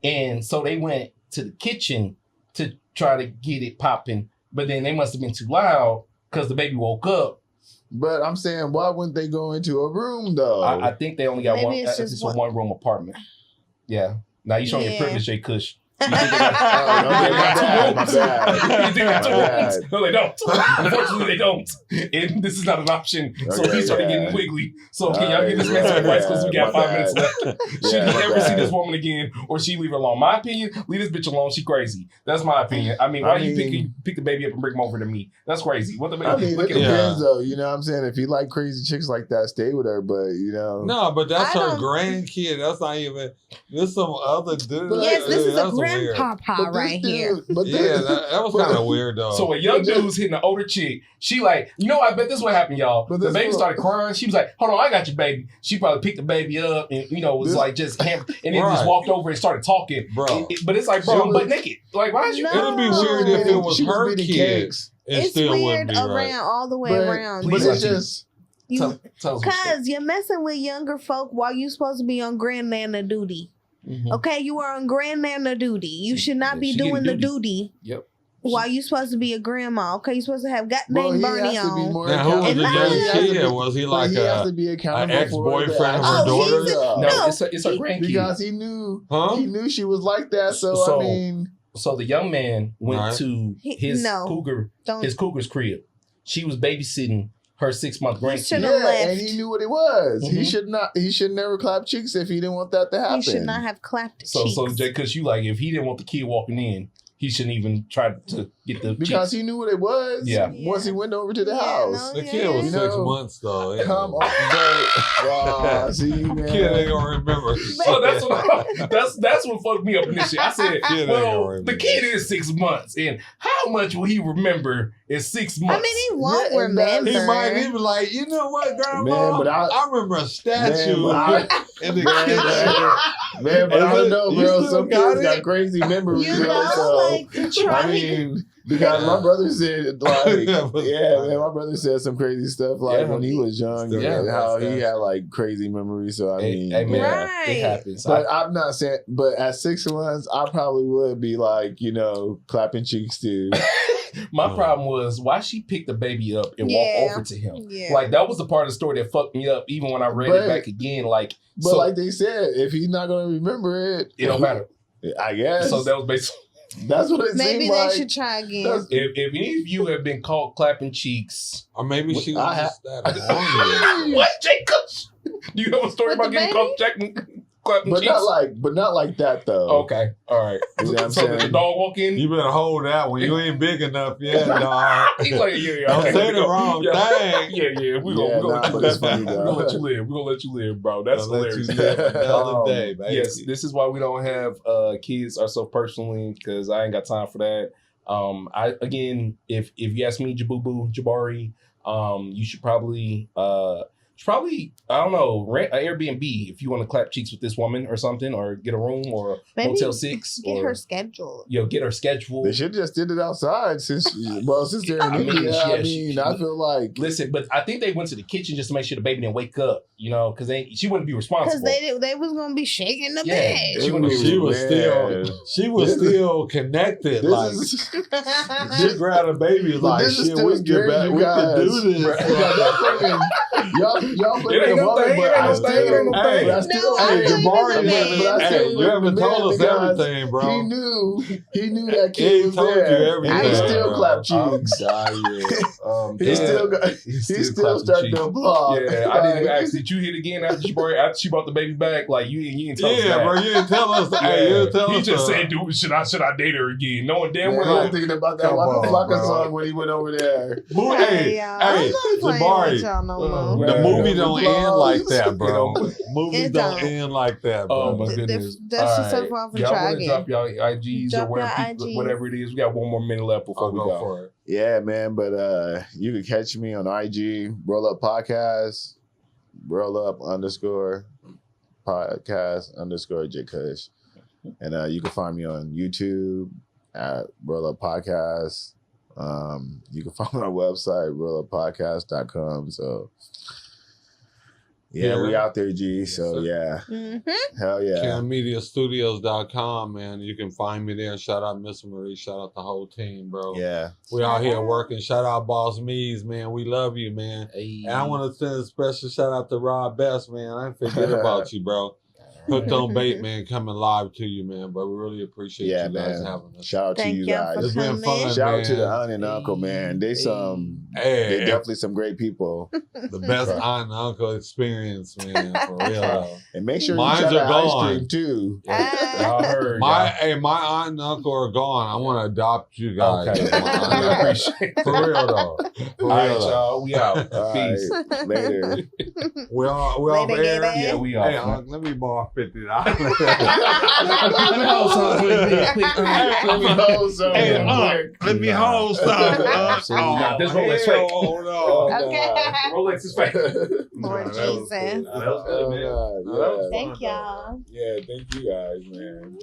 Speaker 2: and so they went to the kitchen to try to get it popping, but then they must have been too loud because the baby woke up.
Speaker 4: But I'm saying, why wouldn't they go into a room though?
Speaker 2: I think they only got
Speaker 3: Maybe
Speaker 2: one.
Speaker 3: it's
Speaker 2: It's
Speaker 3: just
Speaker 2: a one room apartment. Yeah. Now you showing your
Speaker 3: Yeah.
Speaker 2: privilege, Jkush. You think they got
Speaker 4: My bad.
Speaker 2: You think they got two
Speaker 4: My
Speaker 2: rooms?
Speaker 4: bad.
Speaker 2: No, they don't. Unfortunately, they don't. And this is not an option. So
Speaker 4: Okay,
Speaker 2: he started
Speaker 4: yeah.
Speaker 2: getting wiggly. So can y'all get this man some
Speaker 4: Yeah,
Speaker 2: advice because we got
Speaker 4: my
Speaker 2: 5 minutes
Speaker 4: bad.
Speaker 2: left? Should
Speaker 4: Yeah,
Speaker 2: he
Speaker 4: my
Speaker 2: ever see
Speaker 4: bad.
Speaker 2: this woman again, or she leave her alone? My opinion: leave this bitch alone. She crazy. That's my opinion. I mean, why you pick the baby up and bring him over to me? That's crazy. What the baby?
Speaker 4: I mean,
Speaker 2: look
Speaker 4: it
Speaker 2: at him.
Speaker 4: depends though. You know what I'm saying? If you like crazy chicks like that, stay with her. But you know,
Speaker 5: No, but that's
Speaker 3: I
Speaker 5: her
Speaker 3: don't-
Speaker 5: grandkid. That's not even. There's some other dude.
Speaker 3: Yes, this is a
Speaker 5: That's weird.
Speaker 3: grandpapa
Speaker 4: but
Speaker 3: right
Speaker 4: this
Speaker 3: here.
Speaker 4: dude, but
Speaker 5: Yeah,
Speaker 4: this,
Speaker 5: that was kind of weird though.
Speaker 2: So a young dude's hitting an older chick. She like, I bet this is what happened, y'all.
Speaker 4: But
Speaker 2: The
Speaker 4: this
Speaker 2: baby
Speaker 4: was-
Speaker 2: started crying. She was like, hold on, I got your baby. She probably picked the baby up and, was
Speaker 4: This-
Speaker 2: like just and then just
Speaker 5: Right.
Speaker 2: walked over and started talking.
Speaker 5: Bro.
Speaker 2: But it's like, bro,
Speaker 4: She
Speaker 2: I'm
Speaker 4: was-
Speaker 2: butt naked. Like, why is you?
Speaker 3: No.
Speaker 5: It'd be weird if it was
Speaker 4: She was
Speaker 5: her
Speaker 4: beating
Speaker 5: kid.
Speaker 4: cakes.
Speaker 5: It
Speaker 3: It's
Speaker 5: still
Speaker 3: weird
Speaker 5: wouldn't be
Speaker 3: around
Speaker 5: right.
Speaker 3: all the way
Speaker 4: But,
Speaker 3: around.
Speaker 2: Please
Speaker 4: but it's
Speaker 2: let you-
Speaker 4: just
Speaker 3: You,
Speaker 2: Tell us what you
Speaker 3: Cause you're messing with younger folk while you supposed to be on grandnana duty.
Speaker 2: think. Mhm.
Speaker 3: Okay, you are on grandnana duty. You should not
Speaker 2: Yeah,
Speaker 3: be
Speaker 2: she getting
Speaker 3: doing the
Speaker 2: duty.
Speaker 3: duty
Speaker 2: Yep.
Speaker 3: while you supposed to be a grandma. Okay, you supposed to have
Speaker 4: well,
Speaker 3: goddamn
Speaker 4: he
Speaker 3: Bernie
Speaker 4: has to be
Speaker 3: on.
Speaker 4: more
Speaker 5: Now, who was
Speaker 3: And
Speaker 5: the
Speaker 3: now
Speaker 5: young
Speaker 3: he has to
Speaker 5: kid?
Speaker 4: be-
Speaker 5: Was he
Speaker 4: but
Speaker 5: like
Speaker 4: he has
Speaker 5: a
Speaker 4: to be accountable
Speaker 5: ex-boyfriend
Speaker 4: for
Speaker 5: of
Speaker 4: the
Speaker 5: her
Speaker 3: Oh,
Speaker 5: daughter?
Speaker 3: he's a-
Speaker 2: No,
Speaker 3: No.
Speaker 2: it's her grandkid.
Speaker 4: because he knew
Speaker 5: Huh?
Speaker 4: he knew she was like that. So
Speaker 2: So-
Speaker 4: I mean,
Speaker 2: So the young man went
Speaker 5: Right.
Speaker 2: to his
Speaker 3: No. Don't.
Speaker 2: cougar's crib. She was babysitting her 6-month
Speaker 3: He
Speaker 2: grandkid.
Speaker 3: should
Speaker 4: yeah,
Speaker 3: have left.
Speaker 4: and he knew what it was. He
Speaker 2: Mhm.
Speaker 4: He should never clap cheeks if he didn't want that to happen.
Speaker 3: He should not have clapped
Speaker 2: So
Speaker 3: cheeks.
Speaker 2: because you like, if he didn't want the kid walking in, he shouldn't even try to get the
Speaker 4: because
Speaker 2: cheeks.
Speaker 4: he knew what it was.
Speaker 2: Yeah.
Speaker 4: Once he went over to the
Speaker 3: Yeah,
Speaker 4: house.
Speaker 5: The kid was
Speaker 4: You
Speaker 5: 6
Speaker 4: know,
Speaker 5: months though. Yeah.
Speaker 4: Come on, but, see, man.
Speaker 5: Kid ain't gonna remember.
Speaker 2: So that's what fucked me up in this shit. I said,
Speaker 5: Kid ain't gonna
Speaker 2: well,
Speaker 5: remember.
Speaker 2: the kid is 6 months, and how much will he remember in 6 months?
Speaker 3: I mean, he won't
Speaker 4: Yeah, and that's-
Speaker 3: remember.
Speaker 5: He might even like, you know what, grandma?
Speaker 4: Man, but I-
Speaker 5: remember a statue
Speaker 4: Man, but I-
Speaker 5: in the
Speaker 4: Man,
Speaker 5: kitchen.
Speaker 4: Man, but I don't know,
Speaker 5: You
Speaker 4: bro.
Speaker 5: still
Speaker 4: Some
Speaker 5: got
Speaker 4: kids
Speaker 5: it?
Speaker 4: got crazy memories,
Speaker 3: You
Speaker 4: bro.
Speaker 3: know,
Speaker 4: So,
Speaker 3: like to try.
Speaker 4: I mean, because my brother said, like,
Speaker 5: That was
Speaker 4: yeah,
Speaker 5: funny.
Speaker 4: man, my brother said some crazy stuff, like,
Speaker 2: Yeah.
Speaker 4: when he was young,
Speaker 5: Still
Speaker 4: and
Speaker 2: got
Speaker 4: how
Speaker 5: that
Speaker 4: he
Speaker 5: stuff.
Speaker 4: had, like, crazy memories. So, I mean,
Speaker 2: hey, man,
Speaker 3: Right.
Speaker 2: it happens.
Speaker 4: But I'm not saying, but at 6 months, I probably would be, like, clapping cheeks too.
Speaker 2: My problem was why she picked the baby up and
Speaker 3: Yeah.
Speaker 2: walked over to him.
Speaker 3: Yeah.
Speaker 2: Like that was the part of the story that fucked me up. Even when I read
Speaker 4: But-
Speaker 2: it back again, like
Speaker 4: But
Speaker 2: so
Speaker 4: like they said, if he's not going to remember it,
Speaker 2: it don't matter.
Speaker 4: I guess.
Speaker 2: So that was basically
Speaker 4: That's what it
Speaker 3: Maybe
Speaker 4: seemed
Speaker 3: they
Speaker 4: like.
Speaker 3: should try again.
Speaker 4: That's-
Speaker 2: if any of you have been caught clapping cheeks.
Speaker 5: Or maybe she was
Speaker 4: I
Speaker 5: just that hungry.
Speaker 2: What, Jkush? Do you have a story
Speaker 3: With
Speaker 2: about
Speaker 3: the
Speaker 2: getting
Speaker 3: baby?
Speaker 2: caught clapping
Speaker 4: But
Speaker 2: cheeks?
Speaker 4: not like that though.
Speaker 2: Okay, all right.
Speaker 4: You know what I'm
Speaker 2: So did the
Speaker 4: saying?
Speaker 2: dog walk in?
Speaker 5: You better hold that one. You ain't big enough yet, dog.
Speaker 2: He's like, yeah,
Speaker 5: Don't
Speaker 2: okay.
Speaker 5: say the wrong
Speaker 2: yeah.
Speaker 5: thing.
Speaker 2: Yeah, we're
Speaker 4: Yeah,
Speaker 2: gonna,
Speaker 4: nah, but it's funny,
Speaker 2: we're
Speaker 4: though.
Speaker 2: gonna let you live. We're gonna let you live, bro. That's
Speaker 5: Gonna let you
Speaker 2: hilarious.
Speaker 5: live another day, baby.
Speaker 2: Yes, this is why we don't have kids ourselves personally, because I ain't got time for that. I again, if you ask me, Jabubu, Jabari, you should probably I don't know, rent an Airbnb if you want to clap cheeks with this woman or something, or get a room or
Speaker 3: Maybe
Speaker 2: Motel 6,
Speaker 3: Get
Speaker 2: or
Speaker 3: her scheduled.
Speaker 2: get her schedule.
Speaker 4: They should just did it outside since they're in
Speaker 2: I mean,
Speaker 4: India.
Speaker 2: yeah,
Speaker 4: I mean, I feel like
Speaker 2: Listen, but I think they went to the kitchen just to make sure the baby didn't wake up, because she wouldn't be responsible.
Speaker 3: Because they was gonna be shaking the
Speaker 2: Yeah.
Speaker 3: bed.
Speaker 2: She wouldn't be
Speaker 5: She was
Speaker 4: Man.
Speaker 5: still connected.
Speaker 4: This
Speaker 5: Like
Speaker 4: is
Speaker 5: she grabbed a baby.
Speaker 4: But
Speaker 5: Like
Speaker 4: this is
Speaker 5: shit,
Speaker 4: still
Speaker 5: we can get
Speaker 4: strange,
Speaker 5: back.
Speaker 4: you
Speaker 5: We can do
Speaker 4: guys.
Speaker 5: this.
Speaker 4: y'all put
Speaker 2: It ain't
Speaker 4: a
Speaker 2: no
Speaker 4: woman,
Speaker 2: thing,
Speaker 4: but
Speaker 2: it ain't
Speaker 4: I
Speaker 2: no
Speaker 4: still,
Speaker 2: thing, it ain't no
Speaker 4: but
Speaker 2: thing.
Speaker 4: I still,
Speaker 3: No, I
Speaker 5: Hey,
Speaker 3: thought you
Speaker 5: Jabari,
Speaker 3: was a
Speaker 5: you
Speaker 3: man.
Speaker 5: haven't,
Speaker 4: Hey,
Speaker 5: you haven't
Speaker 4: the
Speaker 5: told
Speaker 4: man,
Speaker 5: us
Speaker 4: the guys,
Speaker 5: everything, bro.
Speaker 4: he knew that
Speaker 5: He
Speaker 4: kid was
Speaker 5: told you
Speaker 4: there.
Speaker 5: everything,
Speaker 4: He still
Speaker 5: bro.
Speaker 4: clapped cheeks. He still started to applaud.
Speaker 2: Yeah, I didn't even ask. Did you hit again after she brought the baby back? Like you didn't tell us
Speaker 5: Yeah,
Speaker 2: that.
Speaker 5: bro, you didn't tell us. Hey, you didn't tell
Speaker 2: He
Speaker 5: us.
Speaker 2: just said, "Dude, should I date her again?" Knowing damn
Speaker 4: Man,
Speaker 2: well.
Speaker 4: I was thinking about that
Speaker 5: Come
Speaker 4: Waka
Speaker 5: on,
Speaker 4: Flocka
Speaker 5: bro.
Speaker 4: song when he went over there.
Speaker 5: Hey,
Speaker 3: y'all.
Speaker 5: hey,
Speaker 3: I'm not playing
Speaker 5: Jabari,
Speaker 3: with y'all no
Speaker 2: Oh,
Speaker 3: more.
Speaker 5: the
Speaker 2: man.
Speaker 5: movie don't end like that, bro.
Speaker 2: It
Speaker 5: Movies
Speaker 3: It
Speaker 5: don't
Speaker 3: don't.
Speaker 5: end like that,
Speaker 2: Oh
Speaker 5: bro.
Speaker 2: my goodness!
Speaker 3: That's just
Speaker 2: All
Speaker 3: so far from
Speaker 2: y'all
Speaker 3: try
Speaker 2: want to
Speaker 3: again.
Speaker 2: drop y'all IGs
Speaker 3: Drop
Speaker 2: or where
Speaker 3: your
Speaker 2: people,
Speaker 3: IGs.
Speaker 2: whatever it is? We got one more minute left before
Speaker 5: I'll
Speaker 2: we
Speaker 5: go
Speaker 2: go.
Speaker 5: for it.
Speaker 4: Yeah, man, but you can catch me on IG, Roll Up Podcast, Roll Up _ podcast _ Jkush. And you can find me on YouTube at Roll Up Podcast. You can find my website, rolluppodcast.com. So Yeah, we out there, G. So yeah. Hell yeah.
Speaker 5: CamMediaStudios.com, man. You can find me there. Shout out Miss Marie. Shout out the whole team, bro.
Speaker 4: Yeah.
Speaker 5: We out here working. Shout out Boss Mees, man. We love you, man.
Speaker 2: Hey.
Speaker 5: And I want to send a special shout out to Rob Best, man. I didn't forget about you, bro. Hooked on Bait, man, coming live to you, man. But we really appreciate you guys having us.
Speaker 4: Shout out to you guys.
Speaker 3: It's
Speaker 5: been fun,
Speaker 4: Shout
Speaker 5: man.
Speaker 4: out to the aunt and uncle, man. They they're definitely some great people.
Speaker 5: The best aunt and uncle experience, man, for real. Though.
Speaker 4: And make sure
Speaker 5: Mines
Speaker 4: you try
Speaker 5: are
Speaker 4: the ice
Speaker 5: gone.
Speaker 4: cream too.
Speaker 2: Y'all heard.
Speaker 5: My aunt and uncle are gone. I want to adopt you guys.
Speaker 2: Okay.
Speaker 5: as my aunt and uncle.
Speaker 2: Appreciate it.
Speaker 5: For real though. For
Speaker 2: All right,
Speaker 5: real, though.
Speaker 2: y'all. We out.
Speaker 4: All
Speaker 2: Peace.
Speaker 4: right, later.
Speaker 5: We off
Speaker 3: Later,
Speaker 5: air.
Speaker 3: Gator.
Speaker 2: Yeah, we
Speaker 5: Hey,
Speaker 2: out.
Speaker 5: let me borrow $50.
Speaker 2: Let me hold some.
Speaker 4: Let me hold some.
Speaker 5: Hey,
Speaker 4: quick.
Speaker 5: let me hold some.
Speaker 2: Absolutely not. This Rolex fake.
Speaker 5: Oh, no.
Speaker 3: Okay.
Speaker 2: Rolex is fake.
Speaker 3: Lord
Speaker 5: Nah, that was
Speaker 3: Jesus.
Speaker 5: cool. That was good, man.
Speaker 4: God, yeah.
Speaker 3: Thank y'all.
Speaker 4: Yeah, thank you guys, man.